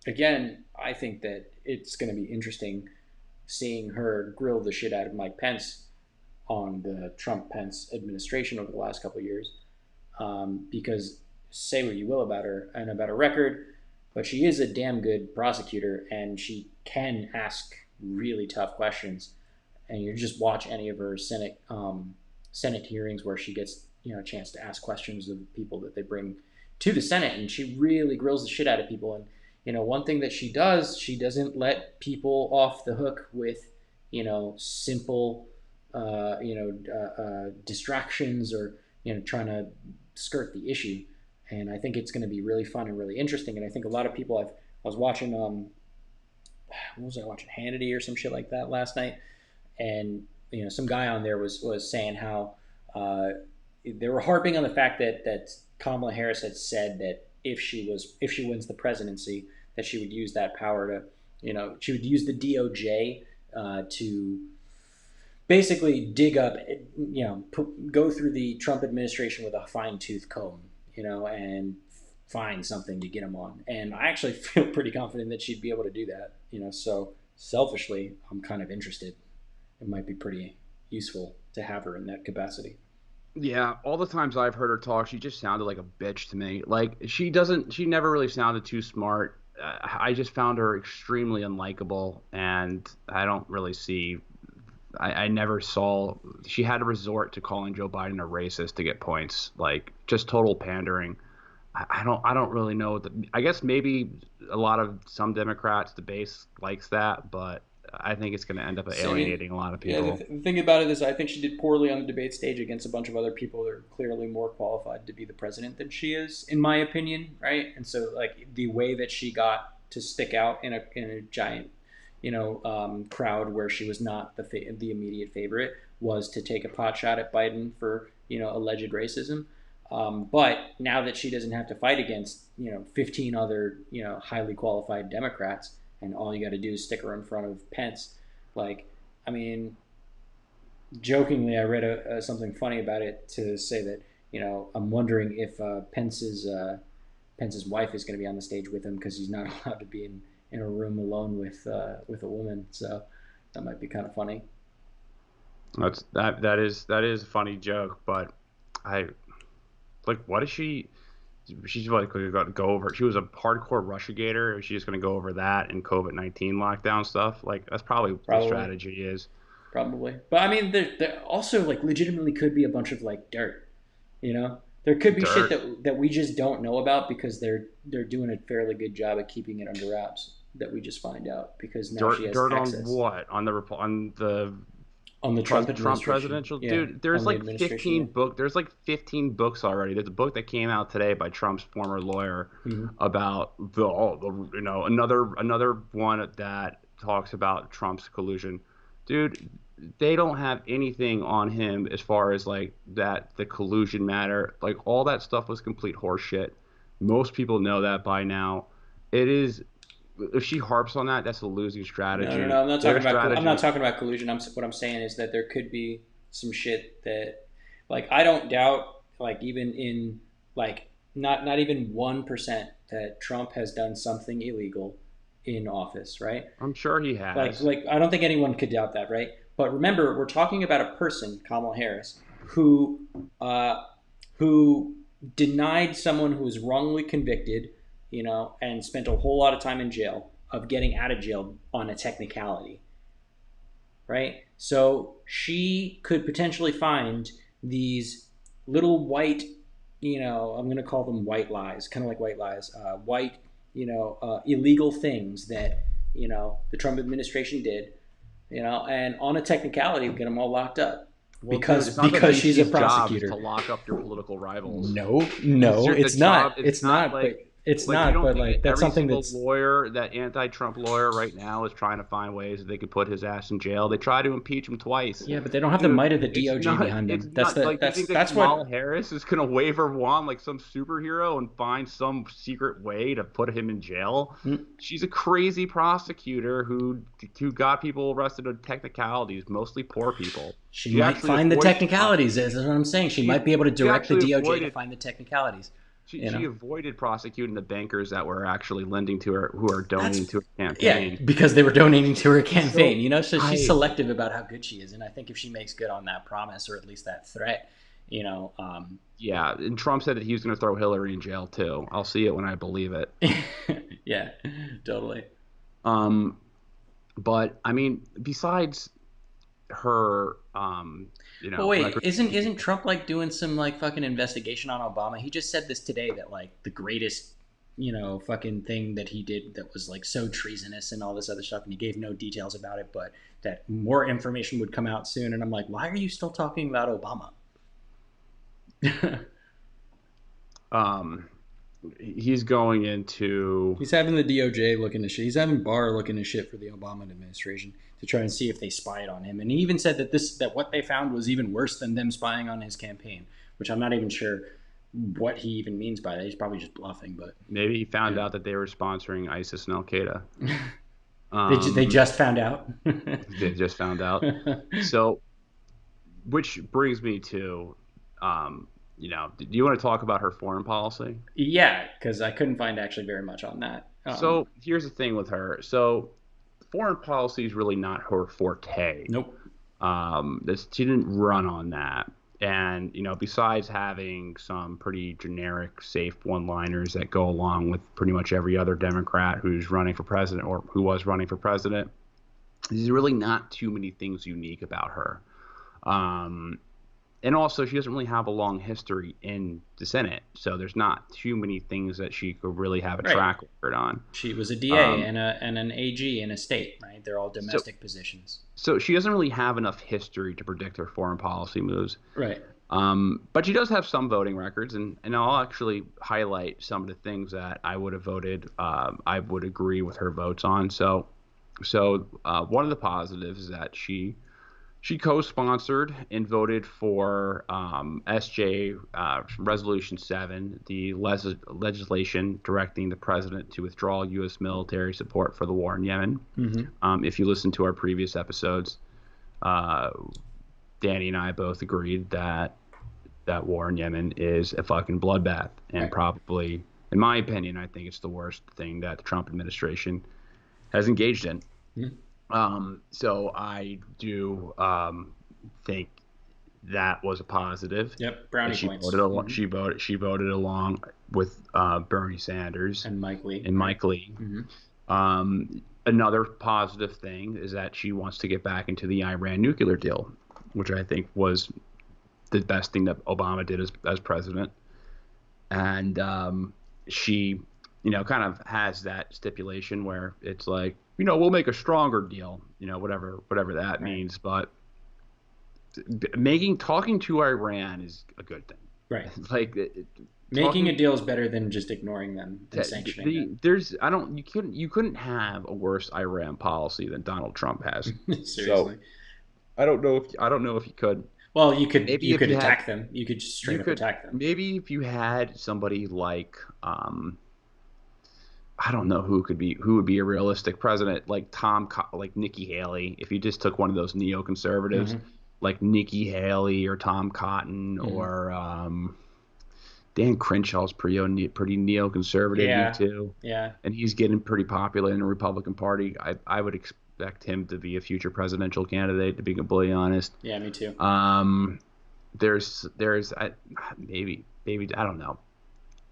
again, I think that it's going to be interesting seeing her grill the shit out of Mike Pence on the Trump Pence administration over the last couple of years, because say what you will about her and about her record, but she is a damn good prosecutor and she can ask really tough questions. And you just watch any of her Senate hearings where she gets a chance to ask questions of people that they bring to the Senate, and she really grills the shit out of people. And one thing that she does, she doesn't let people off the hook with simple distractions or trying to skirt the issue. And I think it's going to be really fun and really interesting. And I think a lot of people I was watching what was I watching, Hannity or some shit like that last night, and some guy on there was saying how they were harping on the fact that Kamala Harris had said that if she wins the presidency, that she would use that power to she would use the DOJ to basically dig up, go through the Trump administration with a fine-tooth comb, and find something to get him on. And I actually feel pretty confident that she'd be able to do that. So selfishly, I'm kind of interested. It might be pretty useful to have her in that capacity. Yeah, all the times I've heard her talk, she just sounded like a bitch to me. Like she never really sounded too smart. I just found her extremely unlikable, and I don't really see. I never saw she had to resort to calling Joe Biden a racist to get points. Like just total pandering. I don't really know. I guess maybe some Democrats, the base likes that, but I think it's going to end up alienating a lot of Yeah, people. the thing about it is, I think she did poorly on the debate stage against a bunch of other people that are clearly more qualified to be the president than she is, in my opinion, right? And so, like, the way that she got to stick out in a giant, crowd where she was not the immediate favorite was to take a pot shot at Biden for alleged racism. But now that she doesn't have to fight against 15 other highly qualified Democrats, and all you got to do is stick her in front of Pence, like, I mean, jokingly, I read something funny about it to say that I'm wondering if Pence's wife is going to be on the stage with him because he's not allowed to be in a room alone with a woman. So that might be kind of funny. That is a funny joke, but I like what is she? She's like going to go over. She was a hardcore Russiagator. Is she just going to go over that and COVID-19 lockdown stuff? Like that's probably what the Probably, strategy is. probably. But I mean, there also like legitimately could be a bunch of like dirt. There could be shit Dirt. that we just don't know about because they're doing a fairly good job at keeping it under wraps that we just find out because now she has Dirt on access what? On the on the Trump Trump administration. presidential Yeah, dude. There's on the like administration. 15 Yeah. book. There's like 15 books already. There's a book that came out today by Trump's former lawyer Mm-hmm. about another one that talks about Trump's collusion. Dude, they don't have anything on him as far as like that the collusion matter. Like all that stuff was complete horseshit. Most people know that by now. It is if she harps on that, that's a losing No, no, strategy. no. I'm not talking Their about. I'm not strategy. talking about collusion. What I'm saying is that there could be some shit that, like, I don't doubt, like, even in, like, not even 1% that Trump has done something illegal in office, right? I'm sure he Like, has. like I don't think anyone could doubt that, right? But remember, we're talking about a person, Kamala Harris, who, uh, who denied someone who was wrongly convicted, and spent a whole lot of time in jail of getting out of jail on a technicality, right? So she could potentially find these little white, I'm going to call them white lies, kind of like white lies, white, illegal things that, the Trump administration did, and on a technicality, get them all locked up Well, dude, because it's not the she's a DC's job is to prosecutor. lock up your political rivals. No, It's no, the it's job. not. It's It's not not. like But it's you not. don't But think like that's every something single that's. lawyer, that anti-Trump lawyer right now is trying to find ways that they could put his ass in jail. They try to impeach him twice. Yeah, but they don't have the Dude, might of the it's DOJ not. behind It's them. not like you think that That's Kamala what. Harris is gonna wave her wand like some superhero and find some secret way to put him in jail. Hmm, She's a crazy prosecutor who got people arrested on technicalities, mostly poor people. She She might actually find the avoided technicalities. That's what I'm saying. She she might be able to she direct the actually DOJ to avoided find the technicalities. You she know, avoided prosecuting the bankers that were actually lending to her, who are donating that's to her yeah, campaign. because they were donating to her campaign. So So she's I selective about how good she is, and I think if she makes good on that promise or at least that threat, yeah, and Trump said that he was going to throw Hillary in jail too. I'll see it when I believe it. yeah, totally. Um, but I mean, besides her Well, wait, record. isn't Trump like doing some like fucking investigation on Obama? He just said this today that like the greatest, fucking thing that he did that was like so treasonous and all this other stuff, and he gave no details about it, but that more information would come out soon. And I'm like, why are you still talking about Obama? Um, he's going into. He's having the DOJ looking to shit. He's having Barr looking to shit for the Obama administration to try and see if they spied on him. And he even said that what they found was even worse than them spying on his campaign, which I'm not even sure what he even means by that. He's probably just bluffing, but Maybe he found yeah. out that they were sponsoring ISIS and Al Qaeda. They just found out. They just found out. So, which brings me to, do you want to talk about her foreign policy? Yeah, because I couldn't find actually very much on that. So here's the thing with her. So foreign policy is really not her forte. Nope. She didn't run on that. And, besides having some pretty generic, safe one-liners that go along with pretty much every other Democrat who's running for president or who was running for president, there's really not too many things unique about her. Um, and also, she doesn't really have a long history in the Senate, so there's not too many things that she could really have a Right. track record on. She was a DA Um, and an AG in a state, right? They're all so, domestic positions. so she doesn't really have enough history to predict her foreign policy moves. Right. But she does have some voting records, and I'll actually highlight some of the things that I would have voted. I would agree with her votes on. So one of the positives is that she co-sponsored and voted for SJ Resolution 7, the legislation directing the president to withdraw U.S. military support for the war in Yemen. Mm-hmm. If you listen to our previous episodes, uh, Danny and I both agreed that that war in Yemen is a fucking bloodbath, and Right. probably, in my opinion, I think it's the worst thing that the Trump administration has engaged in. Mm-hmm. So I do think that was a positive. Yep. Brownie She points. voted. Mm-hmm. She voted along with Bernie Sanders And Mike Lee. and Mike Lee. Mm-hmm. Another positive thing is that she wants to get back into the Iran nuclear deal, which I think was the best thing that Obama did as president. And she, kind of has that stipulation where it's like, we'll make a stronger deal, whatever that Right. means. But talking to Iran is a good thing. Right. Like Making talking a deal is better than just ignoring them and sanctioning them. there's I don't you couldn't have a worse Iran policy than Donald Trump has. So Seriously. I don't know if you could. Well, Maybe you if could you had attack them. You could just you straight up could attack them. maybe if you had somebody like I don't know who would be a realistic president, like like Nikki Haley. If you just took one of those neoconservatives Mm-hmm. like Nikki Haley or Tom Cotton Mm-hmm. or Dan Crenshaw's pretty neoconservative Yeah. too, Yeah. and he's getting pretty popular in the Republican Party. I would expect him to be a future presidential candidate, to be completely honest. Yeah. Me too. Maybe I don't know.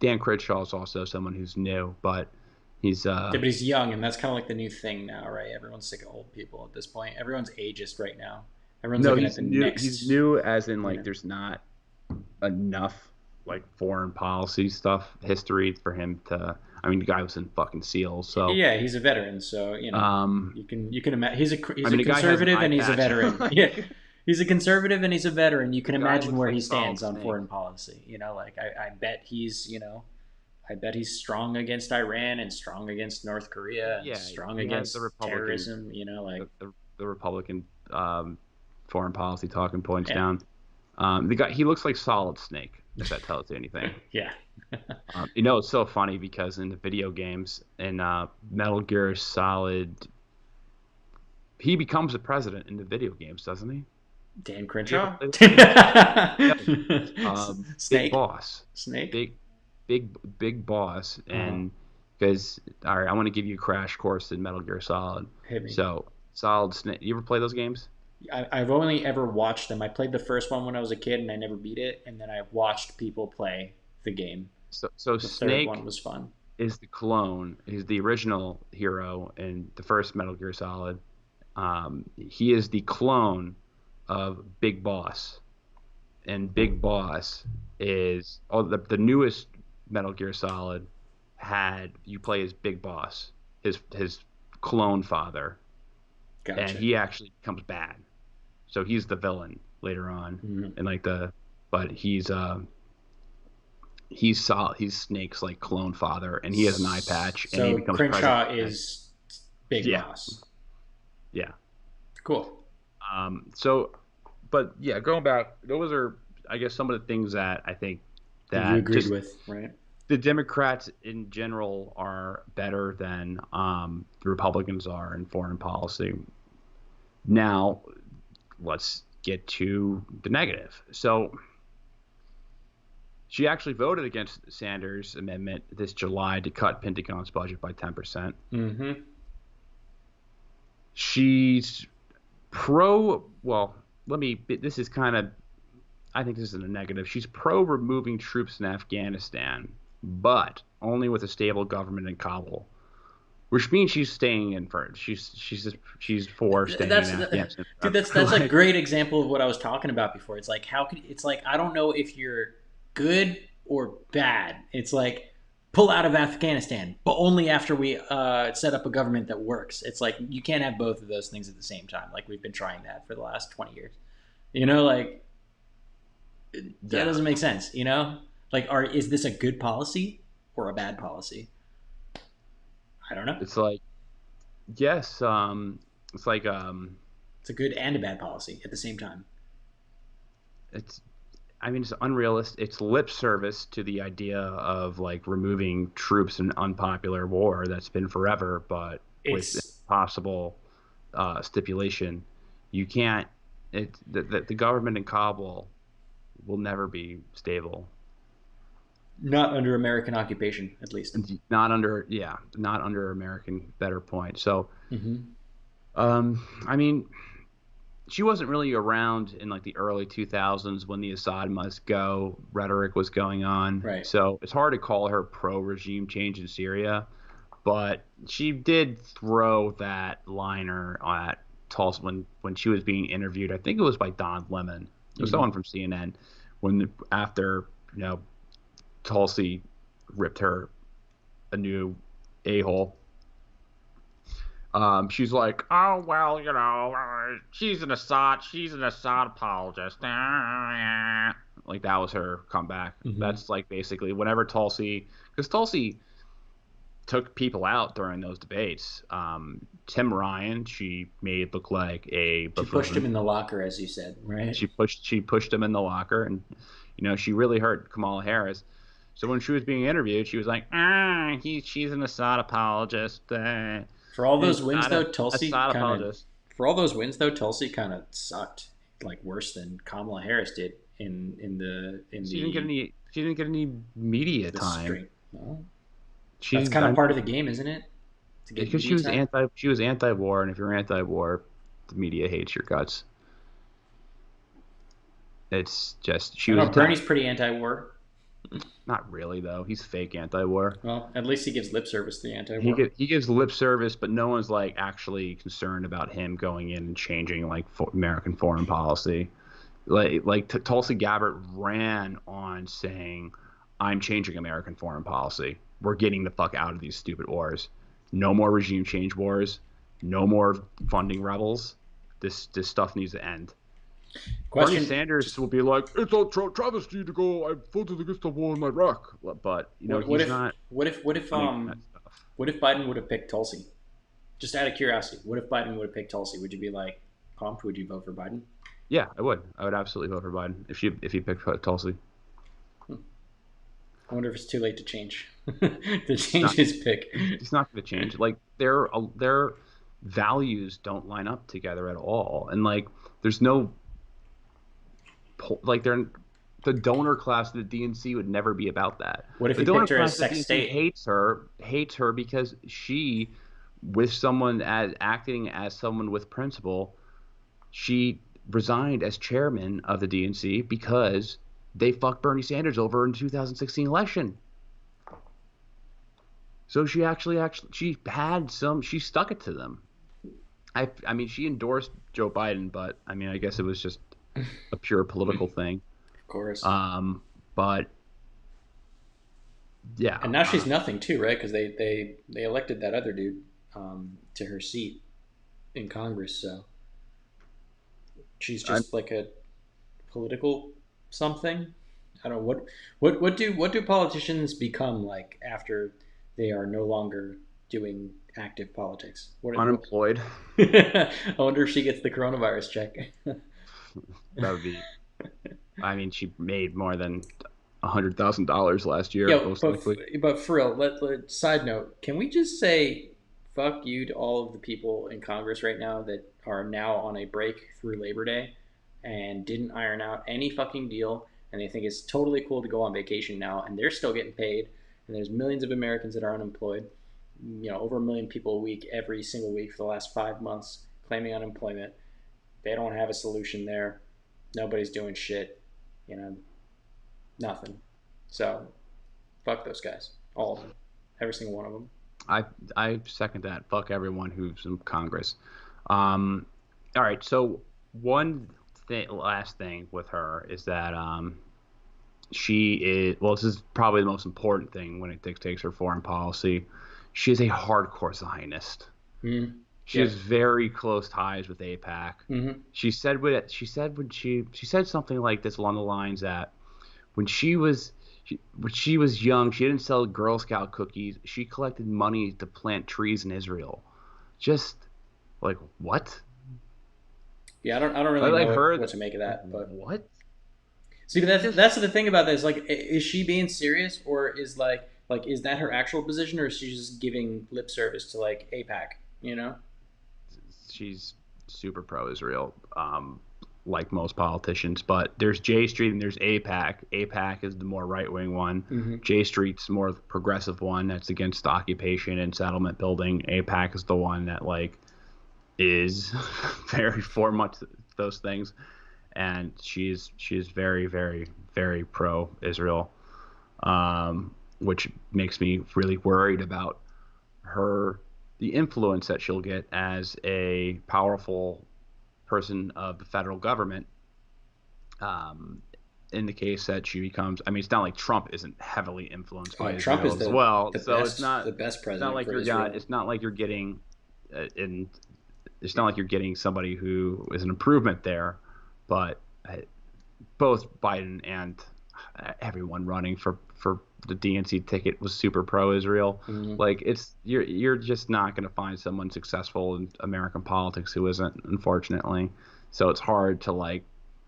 Dan Crenshaw is also someone who's new, but he's Yeah, but he's young, and that's kind of like the new thing now, right? Everyone's sick of old people at this point. Everyone's ageist right now. Everyone's no, looking at he's the new. next. He's new as in You like know. there's not enough like foreign policy stuff history for him to. I mean, the guy was in fucking SEALs, so Yeah, he's a veteran, so um, you can imagine he's I he's a mean, the guy has an conservative eye and he's a patch. veteran. Yeah, he's a conservative and he's a veteran. You can The guy imagine looks where like he a solid stands on snake. foreign policy. Like I bet I bet he's strong against Iran and strong against North Korea and Yeah, strong he has the against Republican, terrorism. the Republican foreign policy talking points Yeah, down. The guy, he looks like Solid Snake, if that tells you anything. yeah, It's so funny because in the video games, in Metal Gear Solid, he becomes the president in the video games, doesn't he? Dan You ever Crenshaw, play Big Snake, Boss, Snake. big, big boss, Uh-huh. and because all right, I want to give you a crash course in Metal Gear Solid. Hit me. So Solid Snake, you ever play those games? I've only ever watched them. I played the first one when I was a kid, and I never beat it. And then I watched people play the game. So The third one Snake was fun. is the clone. He's the original hero in the first Metal Gear Solid. He is the clone of Big Boss, and Big Boss is the newest Metal Gear Solid had you play as Big Boss, his clone father, and Gotcha. he actually becomes bad. So he's the villain later on, Mhm. and but he's Snake's like clone father, and he has an eye patch, and he So becomes president. Crenshaw is Big Yeah, Boss. yeah. Cool. So, but yeah, going back, those are, I guess, some of the things that I think That you that agreed just with, right? the Democrats in general are better than the Republicans are in foreign policy. Now, let's get to the negative. So, she actually voted against Sanders' amendment this July to cut Pentagon's budget by 10%. Mm-hmm. She's well, this is kind of, I think this is a negative. She's pro removing troops in Afghanistan, but only with a stable government in Kabul, which means she's staying in for she's for staying in That's Afghanistan dude. forever. That's a Like, great example of what I was talking about before. It's like how could it's like I don't know if you're good or bad. It's like pull out of Afghanistan, but only after we set up a government that works. It's like you can't have both of those things at the same time. Like we've been trying that for the last 20 years. You know, like that yeah, doesn't make sense. You know, like is this a good policy or a bad policy? I don't know. it's like yes, it's like It's a good and a bad policy at the same time. it's I mean, it's unrealistic. It's lip service to the idea of like removing troops in unpopular war that's been forever, but with It's possible stipulation, you can't. The government in Kabul will never be stable, not under American occupation, at least. and not under American better point. So, Mm-hmm. I mean, she wasn't really around in like the early 2000s when the Assad must go rhetoric was going on. Right. So it's hard to call her pro regime change in Syria, but she did throw that liner at Tulsa when she was being interviewed. I think it was by Don Lemon. It was Mm-hmm. someone from CNN when after Tulsi ripped her a new a-hole. She's like, oh well, she's an Assad apologist. Like that was her comeback. Mm-hmm. That's like basically whenever because Tulsi took people out during those debates. Tim Ryan, she made look like a She pushed him buffoon. in the locker, as you said, right? She pushed him in the locker, and she really hurt Kamala Harris. So when she was being interviewed, she was like, she's an Assad apologist. For all It's those wins, not though, a Tulsi side kind of apologist. Tulsi kind of sucked, like worse than Kamala Harris did in She didn't get any. She didn't get any media the time. string. Well, that's She's kind I of part of mean, the game, isn't it? To get because she media was time. anti. She was anti-war, and if you're anti-war, the media hates your guts. It's just she I was know Bernie's attacked. pretty anti-war. Not really though. He's fake anti-war. Well, at least he gives lip service to the He anti-war. get, he gives lip service, but no one's like actually concerned about him going in and changing like American foreign policy. Tulsi Gabbard ran on saying, "I'm changing American foreign policy. We're getting the fuck out of these stupid wars. No more regime change wars. No more funding rebels. This stuff needs to end." Bernie Question: Sanders will be like, "It's a travesty to go. I voted against the war in Iraq," but What he's if not running that stuff. what if Biden would have picked Tulsi? Just out of curiosity, what if Biden would have picked Tulsi? Would you be like pumped? Would you vote for Biden? Yeah, I would. I would absolutely vote for Biden if he picked Tulsi. I wonder if it's too late to change to It's change not. his pick. It's not going to change. Like their values don't line up together at all, and like there's no like they're the donor class of the DNC would never be about that. What if The he donor picked her class as of the sex DNC state? hates her because she, with someone as acting as someone with principle, she resigned as chairman of the DNC because they fucked Bernie Sanders over in the 2016 election. So she actually she stuck it to them. I mean, she endorsed Joe Biden, but I mean, I guess it was just a pure political thing. Of course. But yeah, And now she's nothing too, right? Because they elected that other dude to her seat in Congress, so she's I'm just like a political something. I don't know what do politicians become like after they are no longer doing active politics? What unemployed. I wonder if she gets the coronavirus check. That would be. I mean, she made more than $100,000 last year, Yeah, most likely. but for real, side note, can we just say fuck you to all of the people in Congress right now that are now on a break through Labor Day and didn't iron out any fucking deal, and they think it's totally cool to go on vacation now, and they're still getting paid, and there's millions of Americans that are unemployed, over a million people a week every single week for the last 5 months claiming unemployment. They don't have a solution there. Nobody's doing shit. You know, nothing. So fuck those guys, all of them, every single one of them. I I second that. Fuck everyone who's in Congress. Um, all right. So one last thing with her is that she is. Well, this is probably the most important thing when it dictates her foreign policy. She is a hardcore Zionist. Mm-hmm. She Yep. has very close ties with APAC. Mm-hmm. She said when she said something like this along the lines that when when she was young, she didn't sell Girl Scout cookies. She collected money to plant trees in Israel. Just like what? Yeah, I don't I really like know heard what to make of that, but what? see, but Just that's the thing about this. Like, is she being serious, or is like is that her actual position, or is she just giving lip service to like APAC? You know? she's super pro-Israel, like most politicians. But there's J Street and there's APAC. APAC is the more right-wing one. Mm-hmm. J Street's the more progressive one that's against occupation and settlement building. APAC is the one that like is very for much those things, and she's very very very pro-Israel, which makes me really worried about her the influence that she'll get as a powerful person of the federal government, um, in the case that she becomes. I mean, it's not like Trump isn't heavily influenced by Trump is Israel as well, the so best the best president for Israel. it's not like you're getting in it's not like you're getting somebody who is an improvement there, but both Biden and everyone running for the DNC ticket was super pro-Israel. Mm-hmm. Like you're just not going to find someone successful in American politics who isn't, unfortunately. So it's hard to like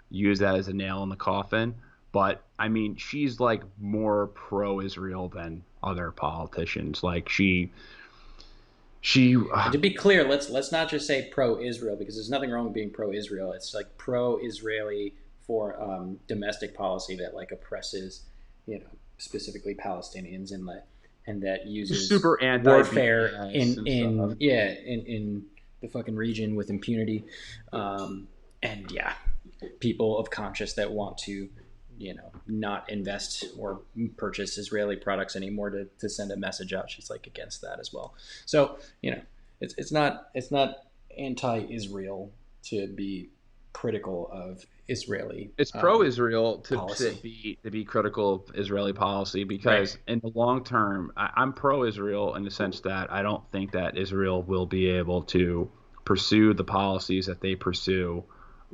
use that as a nail in the coffin. But I mean, she's like more pro-Israel than other politicians. Like she And to be clear, let's not just say pro-Israel because there's nothing wrong with being pro-Israel. It's like pro-Israeli for domestic policy that like oppresses, specifically Palestinians and that uses super warfare anti-BS and in stuff. yeah in the fucking region with impunity, and yeah, people of conscience that want to not invest or purchase Israeli products anymore to send a message out. She's like against that as well. So it's not anti-Israel to be critical of Israeli It's pro-Israel policy. to be critical of Israeli policy Right. because in the long term, I'm pro-Israel in the sense that I don't think that Israel will be able to pursue the policies that they pursue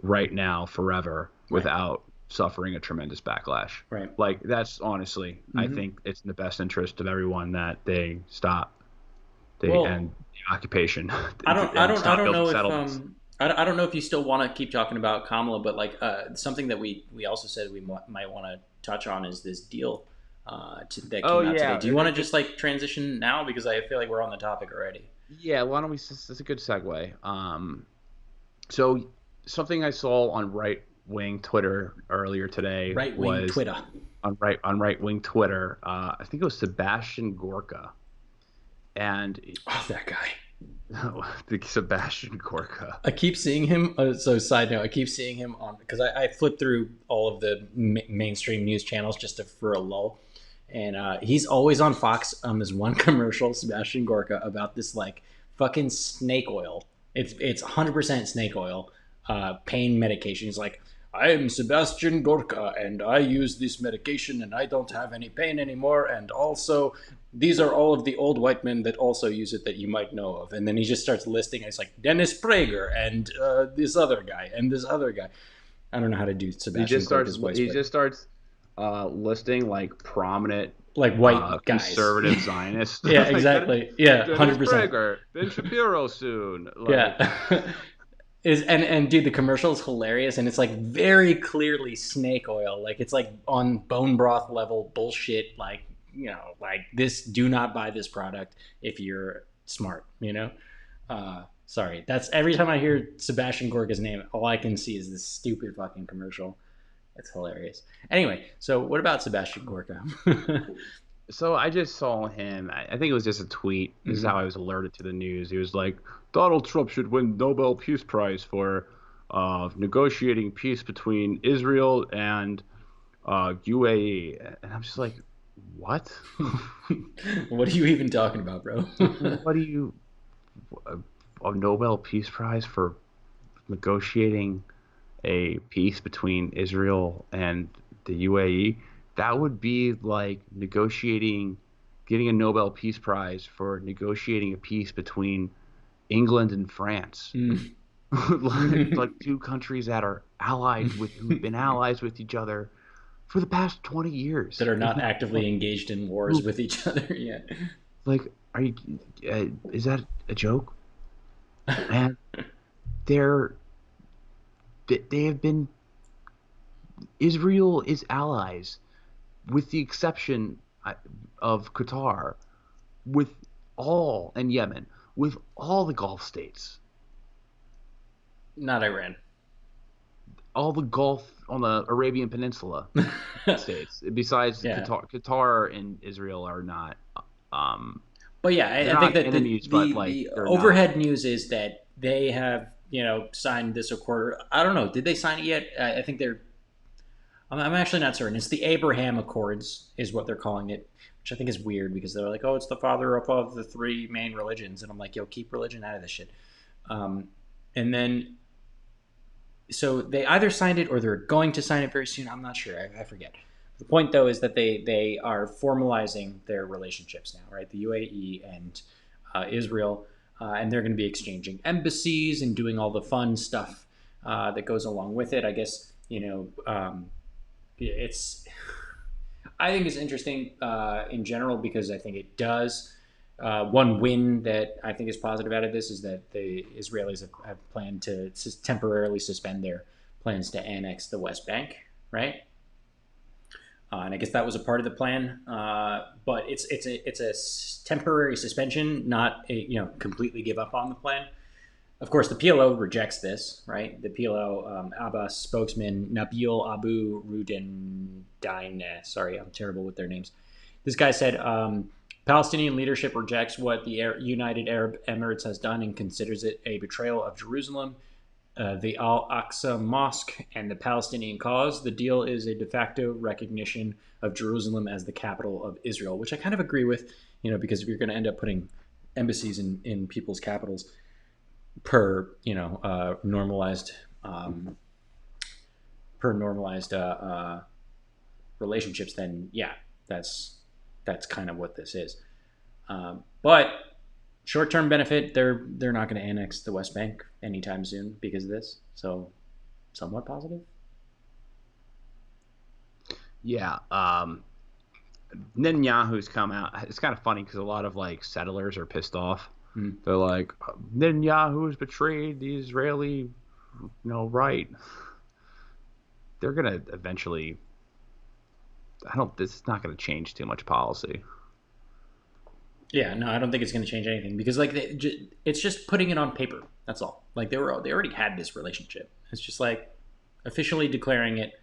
right now forever Right. without suffering a tremendous backlash. Right. Like that's honestly, I Mm-hmm. think it's in the best interest of everyone that they Well, end the occupation I don't, I and don't, I stop don't building know if settlements. I don't know if you still want to keep talking about Kamala, but like something that we also said we might want to touch on is this deal that Oh came out today. yeah, Do you want to just like transition now because I feel like we're on the topic already? yeah. Why don't we? That's a good segue. So something I saw on right wing Twitter earlier today Right wing was Twitter. on right wing Twitter. I think it was Sebastian Gorka, and Oh, that guy. no, the Sebastian Gorka. I keep seeing him. So, side note, I keep seeing him on because I flip through all of the mainstream news channels just for a lull, and he's always on Fox on this one commercial, Sebastian Gorka, about this like fucking snake oil It's 100% snake oil, pain medication. He's like, I am Sebastian Gorka, and I use this medication, and I don't have any pain anymore. And also, these are all of the old white men that also use it that you might know of. And then he just starts listing. And it's like Dennis Prager and this other guy and this other guy. I don't know how to do He Sebastian just starts. Gorka's voice, He but just starts listing like prominent like white guys. conservative Zionists. Yeah, Like exactly. Yeah, Dennis 100%. Prager, Ben Shapiro soon. Like Yeah. Is and dude, the commercial is hilarious, and it's like very clearly snake oil. Like it's like on bone broth level bullshit. Like, like this. Do not buy this product if you're smart. Sorry, that's every time I hear Sebastian Gorga's name, all I can see is this stupid fucking commercial. It's hilarious. Anyway, so what about Sebastian Gorka? so I just saw him. I think it was just a tweet. This is Mhm. how I was alerted to the news. He was like, Donald Trump should win Nobel Peace Prize for negotiating peace between Israel and UAE. And I'm just like, what? What are you even talking about, bro? What do you a, a Nobel Peace Prize for negotiating a peace between Israel and the UAE? That would be like getting a Nobel Peace Prize for negotiating a peace between England and France. Mm. Like two countries that are who've been allies with each other for the past 20 That years. are not actively engaged in wars with each other. Yeah. Like, are you? Is that a joke? And they're they have been Israel is allies, with the exception of Qatar, with and Yemen, with all the Gulf states, Not Iran. all the Gulf on the Arabian Peninsula states. Besides Yeah. Qatar and Israel are not. But yeah, They're I think not that enemies, but like the they're not. overhead news is that they have signed this accord. I don't know. Did they sign it yet? I think they're. I'm actually not certain. It's the Abraham Accords, is what they're calling it, which I think is weird because they're like, oh, it's the father of the three main religions, and I'm like, yo, keep religion out of this shit. Um, and then, so they either signed it or they're going to sign it very soon. I'm not sure. I forget. The point, though, is that they are formalizing their relationships now, right? The UAE and Israel, and they're going to be exchanging embassies and doing all the fun stuff that goes along with it. I guess it's. I think it's interesting in general because I think it does. One win that I think is positive out of this is that the Israelis have planned to temporarily suspend their plans to annex the West Bank, right? And I guess that was a part of the plan, but it's a temporary suspension, not completely give up on the plan. Of course, the PLO rejects this, right? The PLO Abbas spokesman Nabil Abu Rudin, sorry, I'm terrible with their names. This guy said Palestinian leadership rejects what the United Arab Emirates has done and considers it a betrayal of Jerusalem, the Al-Aqsa Mosque, and the Palestinian cause. The deal is a de facto recognition of Jerusalem as the capital of Israel, which I kind of agree with, because if you're going to end up putting embassies in people's capitals per, normalized relationships, then yeah, that's kind of what this is. But short-term benefit, they're not going to annex the West Bank anytime soon because of this. So, somewhat positive. Yeah. Netanyahu's come out. It's kind of funny because a lot of like settlers are pissed off. They're like, Netanyahu has betrayed the Israeli, right. They're gonna eventually. This is not gonna change too much policy. Yeah, no, I don't think it's going to change anything because it's just putting it on paper. That's all. Like they already had this relationship. It's just like officially declaring it,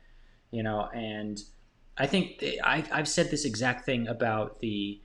And I think I've said this exact thing about the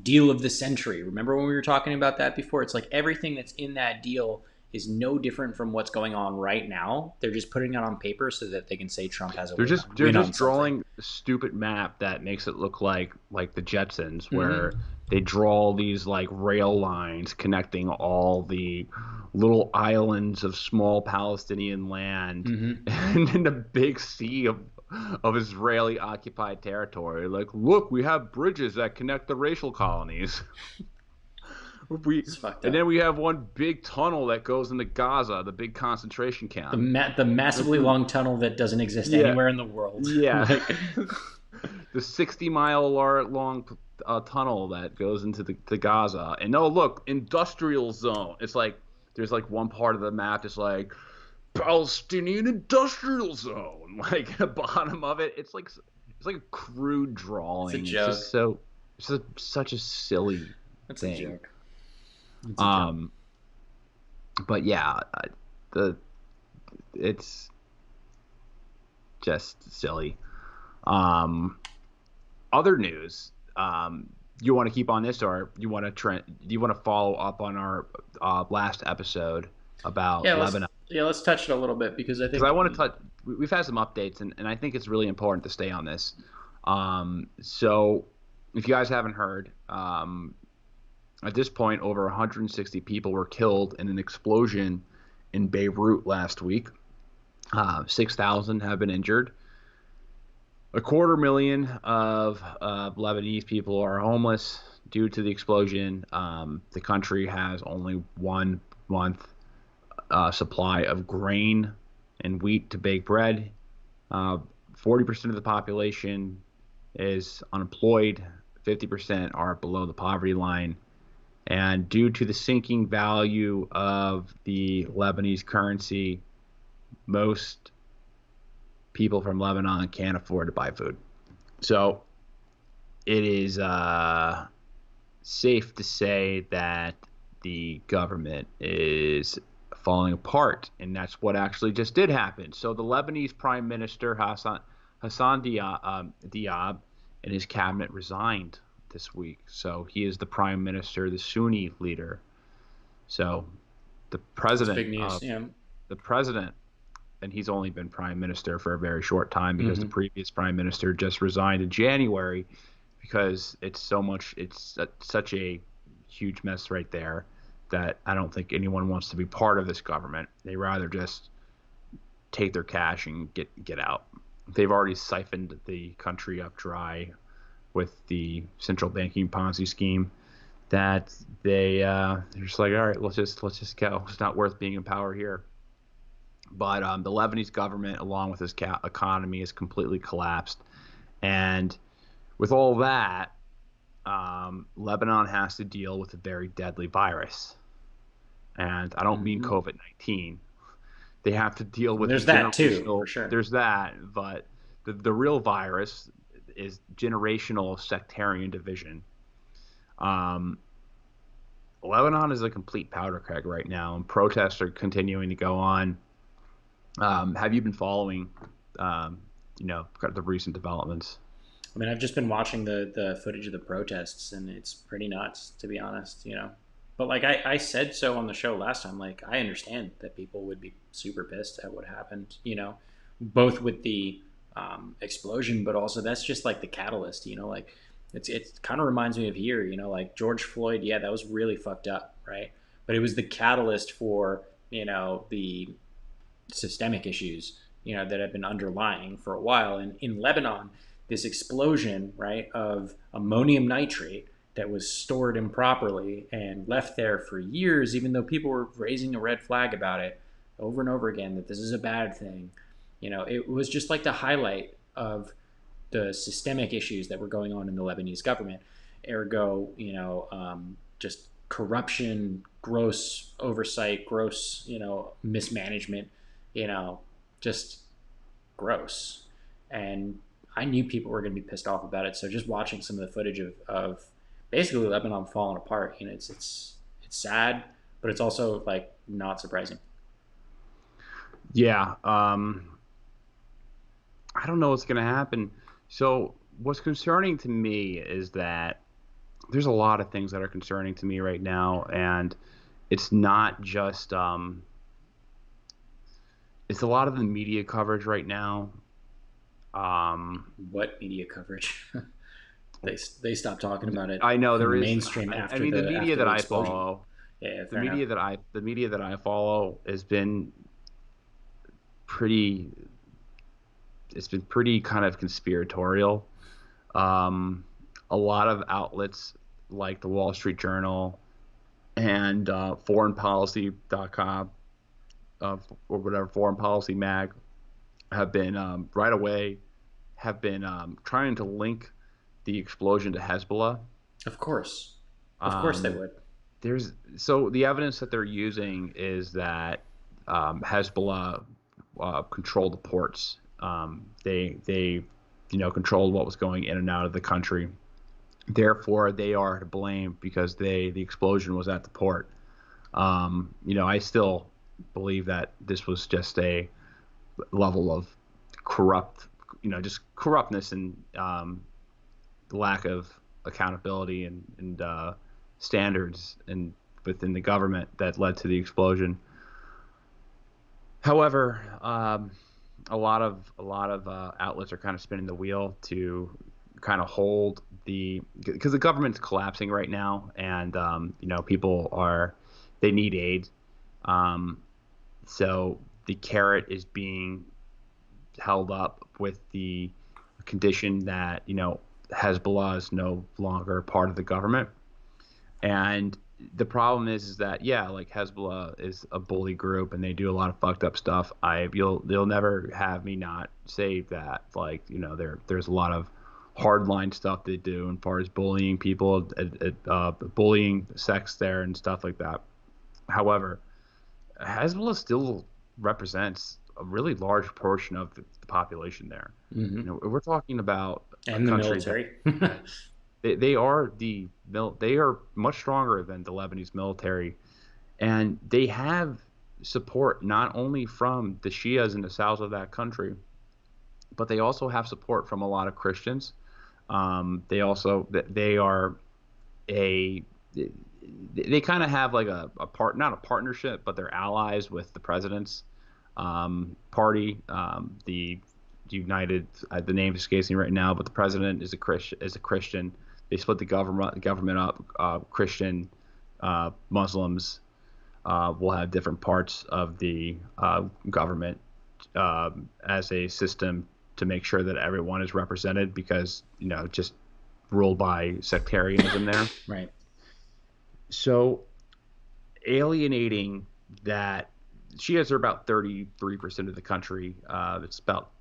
deal of the century. Remember when we were talking about that before? It's like everything that's in that deal is no different from what's going on right now. They're just putting it on paper so that they can say Trump has a They're win just on drawing a stupid map that makes it look like the Jetsons, where they draw these like rail lines connecting all the little islands of small Palestinian land Mm-hmm. and in a big sea of Israeli occupied territory. Like, look, we have bridges that connect the racial colonies. we It's fucked and up. then we have one big tunnel that goes into Gaza, the big concentration The camp. the massively long tunnel that doesn't exist Yeah, anywhere in the world. yeah. Like, The 60-mile long tunnel that goes into the Gaza. And oh, look, industrial zone. It's like there's like one part of the map is like Palestinian industrial zone. Like at the bottom of it, it's like a crude it's a drawing. It's joke. just such a silly It's a thing. joke. It's a joke. Um, but yeah, the it's just silly. Um, Other news. You want to keep on this, or you want to do you want to follow up on our last episode about Yeah, Lebanon? let's touch it a little bit because I Because I think want to touch. We've had some updates, and I think it's really important to stay on this. So, if you guys haven't heard, at this point, over 160 people were killed in an explosion in Beirut last week. 6,000 have been injured. 250,000 of Lebanese people are homeless due to the explosion. The country has only 1 month supply of grain and wheat to bake bread. 40% of the population is unemployed. 50% are below the poverty line. And due to the sinking value of the Lebanese currency, most people from Lebanon can't afford to buy food. So it is safe to say that the government is falling apart, and that's what actually just did happen. So the Lebanese Prime Minister Hassan Diab and his cabinet resigned this week. So he is the Prime Minister, the Sunni leader. So the it's big president news. of Yeah. the president, and he's only been prime minister for a very short time because the Mm-hmm. previous prime minister just resigned in January because it's such a huge mess right there that I don't think anyone wants to be part of this government. They rather just take their cash and get out. They've already siphoned the country up dry with the central banking Ponzi scheme that they're just like, all right, let's just go. It's not worth being in power here. But the Lebanese government, along with its economy, has completely collapsed. And with all that, Lebanon has to deal with a very deadly virus. And I don't mean Mm-hmm. COVID-19. They have to deal And with there's that too, for generational. sure. There's that, but the real virus is generational sectarian division. Um, Lebanon is a complete powder keg right now, and protests are continuing to go on. Have you been following, um, the recent developments? I mean, I've just been watching the footage of the protests, and it's pretty nuts, to be honest. But like I said so on the show last time, like I understand that people would be super pissed at what happened. Both with the explosion, but also that's just like the catalyst. Like it kind of reminds me of here. Like George Floyd. Yeah, that was really fucked up, right? But it was the catalyst for the systemic issues that have been underlying for a while. And in Lebanon, this explosion, right, of ammonium nitrate that was stored improperly and left there for years, even though people were raising a red flag about it over and over again, that this is a bad thing. It was just like the highlight of the systemic issues that were going on in the Lebanese government. Ergo, just corruption, gross oversight, gross, mismanagement, you know, just gross. And I knew people were going to be pissed off about it. So just watching some of the footage of basically Lebanon falling apart, it's sad, but it's also like not surprising. Yeah. I don't know what's going to happen. So what's concerning to me is that there's a lot of things that are concerning to me right now, and it's not just it's a lot of the media coverage right now. Um, What media coverage? They stopped talking about it I know in there the is. mainstream I mean, the media after that the I explosion. follow, Yeah, the fair enough. media that I the media that I follow has been pretty. It's been pretty kind of conspiratorial. Um, a lot of outlets like the Wall Street Journal and foreignpolicy.com or whatever, Foreign Policy Mag, have been right away have been trying to link the explosion to Hezbollah. Of course they Um, would. there's so the evidence that they're using is that Hezbollah controlled the ports. They controlled what was going in and out of the country. Therefore, they are to blame because the explosion was at the port. I still believe that this was just a level of corrupt, just corruptness and the lack of accountability and standards and within the government that led to the explosion. However, a lot of outlets are kind of spinning the wheel to kind of hold because the government's collapsing right now, and people they need aid. Um, so the carrot is being held up with the condition that Hezbollah is no longer part of the government. And the problem is that yeah, like Hezbollah is a bully group and they do a lot of fucked up stuff. You'll never have me not say that. Like there's a lot of hardline stuff they do as far as bullying people, bullying sex there and stuff like that. However, Hezbollah still represents a really large portion of the population there. Hmm. We're talking about a And the country that military. they are much stronger than the Lebanese military, and they have support not only from the Shias in the south of that country, but they also have support from a lot of Christians. They are a they kind of have like a part not a partnership, but they're allies with the president's party, the United. The name escapes me right now, but the president is a Christian. They split the government up. Christian, Muslims will have different parts of the government as a system to make sure that everyone is represented because just ruled by sectarianism there. Right. So alienating that Shias are about 33% of the country. It's about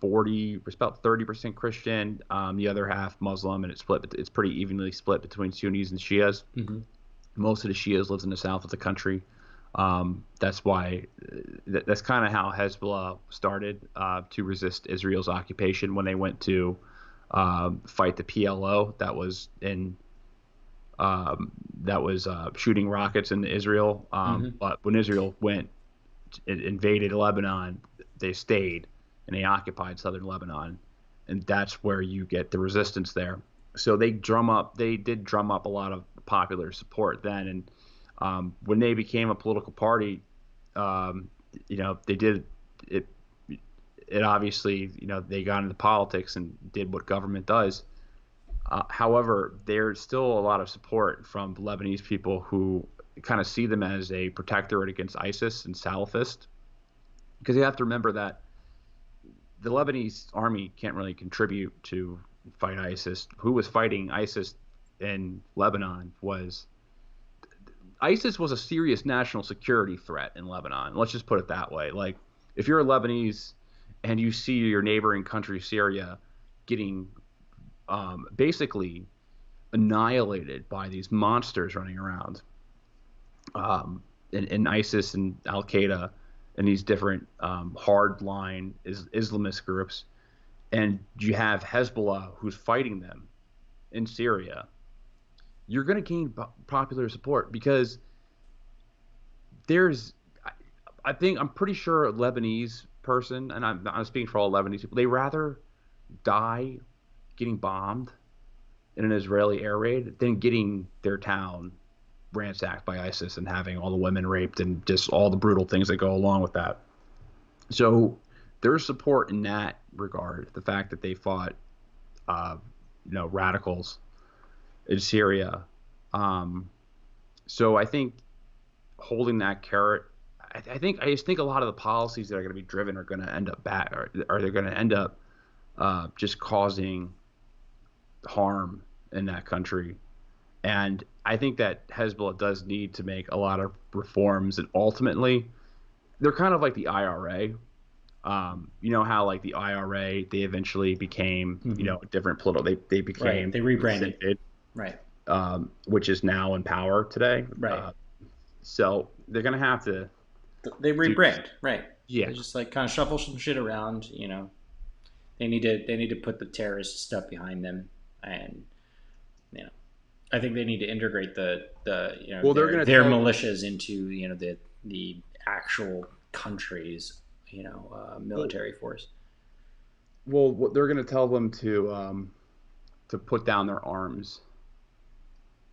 30% Christian, the other half Muslim, and it's pretty evenly split between Sunnis and Shias. Hmm. Most of the Shias lives in the south of the country. That's why that's kind of how Hezbollah started to resist Israel's occupation when they went to fight the PLO that was shooting rockets into Israel. Hmm. But when Israel invaded Lebanon, they stayed and they occupied southern Lebanon, and that's where you get the resistance there. So they did drum up a lot of popular support then, and when they became a political party, um, they did it. It obviously, they got into politics and did what government does. However, there's still a lot of support from Lebanese people who kind of see them as a protectorate against ISIS and Salafist. Because you have to remember that the Lebanese army can't really contribute to fight ISIS. Who was fighting ISIS in Lebanon was ISIS was a serious national security threat in Lebanon. Let's just put it that way. Like, if you're a Lebanese and you see your neighboring country, Syria, getting basically annihilated by these monsters running around, in ISIS and Al Qaeda and these different hardline Islamist groups, and you have Hezbollah who's fighting them in Syria, you're going to gain popular support because there's, I think, I'm pretty sure a Lebanese person, and I'm speaking for all Lebanese people, they rather die getting bombed in an Israeli air raid than getting their town ransacked by ISIS and having all the women raped and just all the brutal things that go along with that. So there's support in that regard. The fact that they fought radicals in Syria. Um, so I think holding that carrot, I just think a lot of the policies that are going to be driven are going to end up bad, or they're going to end up just causing harm in that country. And I think that Hezbollah does need to make a lot of reforms, and ultimately, they're kind of like the IRA. You know how like the IRA, they eventually became, Mm-hmm. different political. They Right. became They rebranded. rescinded, Right. which is now in power today. Right. So they're gonna have to They do, rebrand. Right. yeah, They just like kind of shuffle some shit around. They need to put the terrorist stuff behind them, and you know I think they need to integrate the well, they're gonna their tell, militias into the actual country's well, military force. what they're gonna tell them to put down their arms.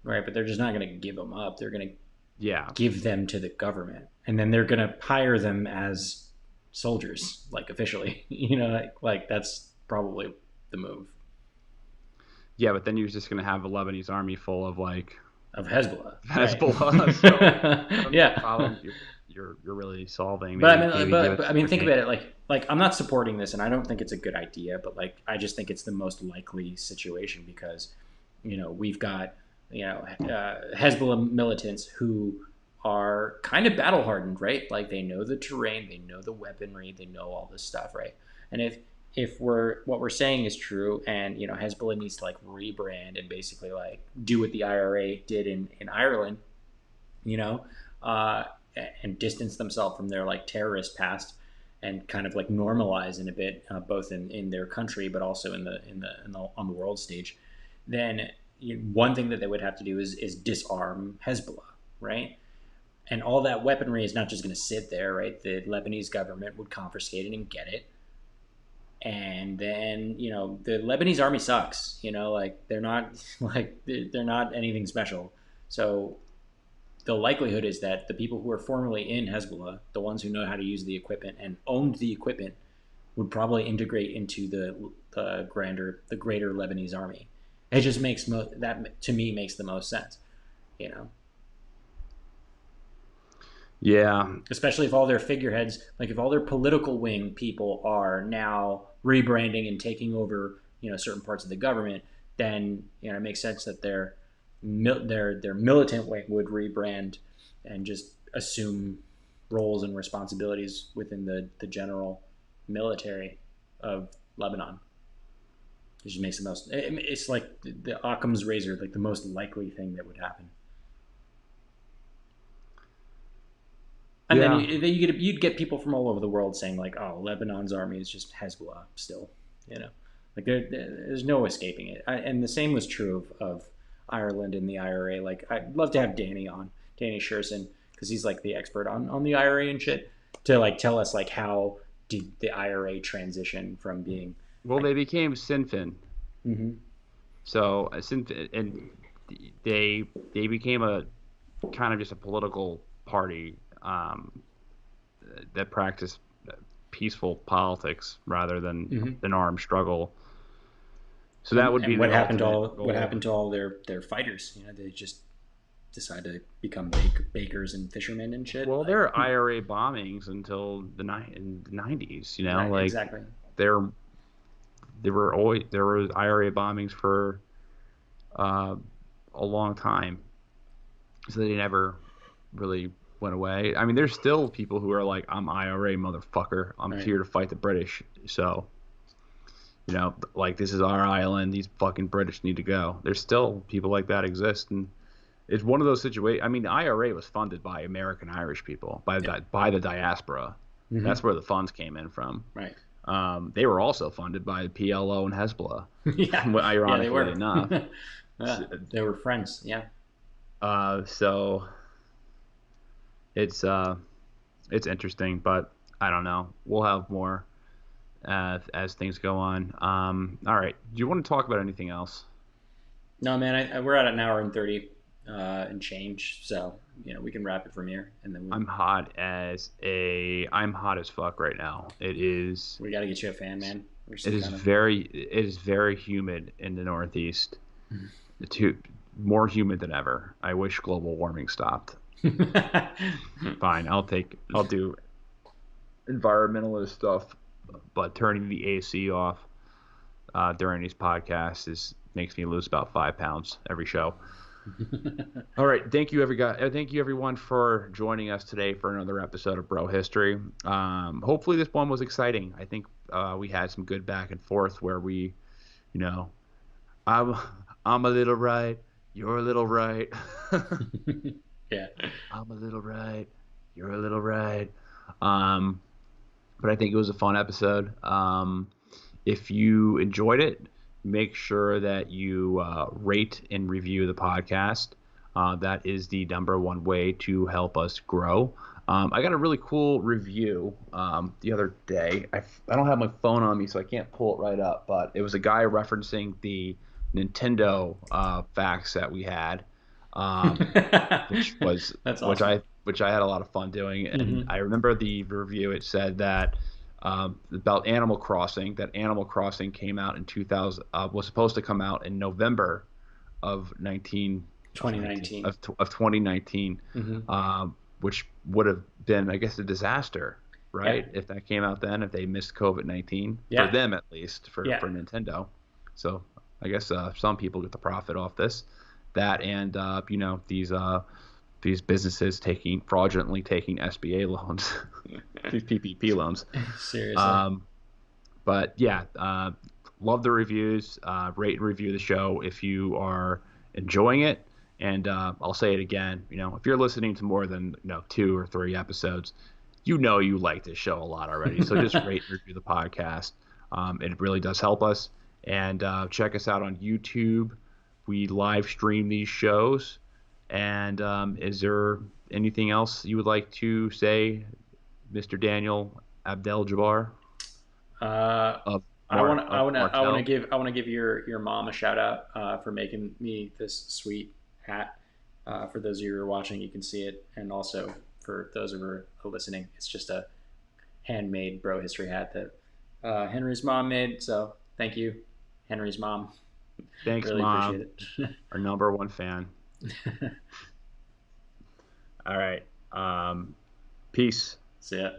Right, but they're just not going to give them up. They're going to Yeah, give them to the government, and then they're going to hire them as soldiers, like officially. Like that's probably the move yeah, but then you're just gonna have a Lebanese army full of like of Hezbollah. Right. Hezbollah. So I don't know what Yeah. problem you're really solving. But I Maybe mean, give but us I mean, different think name. about it. Like I'm not supporting this, and I don't think it's a good idea. But like, I just think it's the most likely situation because, we've got Hezbollah militants who are kind of battle hardened, right? Like they know the terrain, they know the weaponry, they know all this stuff, right? And if what we're saying is true, and Hezbollah needs to like rebrand and basically like do what the IRA did in Ireland, you know, uh, and distance themselves from their like terrorist past and kind of like normalize in a bit, both in their country but also on the world stage. Then one thing that they would have to do is disarm Hezbollah, right? And all that weaponry is not just going to sit there, right? The Lebanese government would confiscate it and get it, and then the Lebanese army sucks. Like they're not they're not anything special. So the likelihood is that the people who are formerly in Hezbollah, the ones who know how to use the equipment and owned the equipment, would probably integrate into the greater Lebanese army. It just that to me makes the most sense, you know. Yeah, Especially if all their figureheads, like if all their political wing people are now rebranding and taking over, certain parts of the government, then it makes sense that their militant wing would rebrand and just assume roles and responsibilities within the general military of Lebanon. It just makes the most. It's like the Occam's razor, like the most likely thing that would happen. And then yeah, you'd get people from all over the world saying like, "Oh, Lebanon's army is just Hezbollah still," you know. Like there's no escaping it. And the same was true of Ireland and the IRA. Like I'd love to have Danny Sherson, because he's like the expert on the IRA and shit, to like tell us like how did the IRA transition from being well, like, they became Sinfin. mm-hmm, So Sinfin, and they became a kind of just a political party, that practiced peaceful politics rather than mm-hmm. an armed struggle. So that would be And the ultimate what goal. happened to all their fighters? They just decide to become bakers and fishermen and shit. Well, Like, there are IRA bombings until in the 90s. right, Like exactly. there there was IRA bombings for uh, a long time, so they never really went away. I mean, there's still people who are like, "I'm IRA, motherfucker. I'm Right. here to fight the British." So like this is our island. These fucking British need to go. There's still people like that exist, and it's one of those situations. I mean, the IRA was funded by American Irish people, Yeah. by the diaspora. Mm-hmm. That's where the funds came in from. Right. They were also funded by PLO and Hezbollah, Yeah. Yeah, they ironically were. enough. Yeah, they were friends. Yeah. So it's interesting, but I don't know. We'll have more as things go on. All right. Do you want to talk about anything else? No, man. We're at an hour and 30 and change, so we can wrap it from here, and then I'm hot as fuck right now. It is. we got to get you a fan, man. It is very humid in the Northeast. Too more humid than ever. I wish global warming stopped. Fine, I'll do environmentalist stuff, but turning the AC off during these podcasts makes me lose about 5 pounds every show. All right, thank you everyone for joining us today for another episode of Bro History. Hopefully this one was exciting. I think we had some good back and forth where we, you know, I'm I'm a little right, you're a little right. Yeah. I'm a little right, you're a little right. Um, but I think it was a fun episode. If you enjoyed it, make sure that you rate and review the podcast. That is the number one way to help us grow. I got a really cool review the other day. I don't have my phone on me, so I can't pull it right up. But it was a guy referencing the Nintendo facts that we had, which was That's awesome. which I had a lot of fun doing. And Hmm. I remember the review. It said that about Animal Crossing. That Animal Crossing came out in 2000. Was supposed to come out in November of 2019. of 2019, Hmm. which would have been, I guess, a disaster, Yeah. right? If that came out then, if they missed COVID-19 for Yeah. them at least, Yeah. for Nintendo. So I guess some people get the profit off this, that and these businesses fraudulently taking SBA loans, these PPP loans. Seriously. Um, but yeah, love the reviews. Rate and review the show if you are enjoying it. And I'll say it again. If you're listening to more than 2 or 3 episodes, you like this show a lot already. So just rate and review the podcast. It really does help us. And check us out on YouTube. We live stream these shows. And is there anything else you would like to say, Mr. Daniel Abdel Jabbar Uh, of I want to, Martel? I want to give your mom a shout out for making me this sweet hat. For those of you who are watching, you can see it, and also for those of you who are listening, it's just a handmade bro history hat that Henry's mom made. So thank you, Henry's mom. Thanks, Really appreciate Mom, it. our number one fan. All right. Peace. See ya.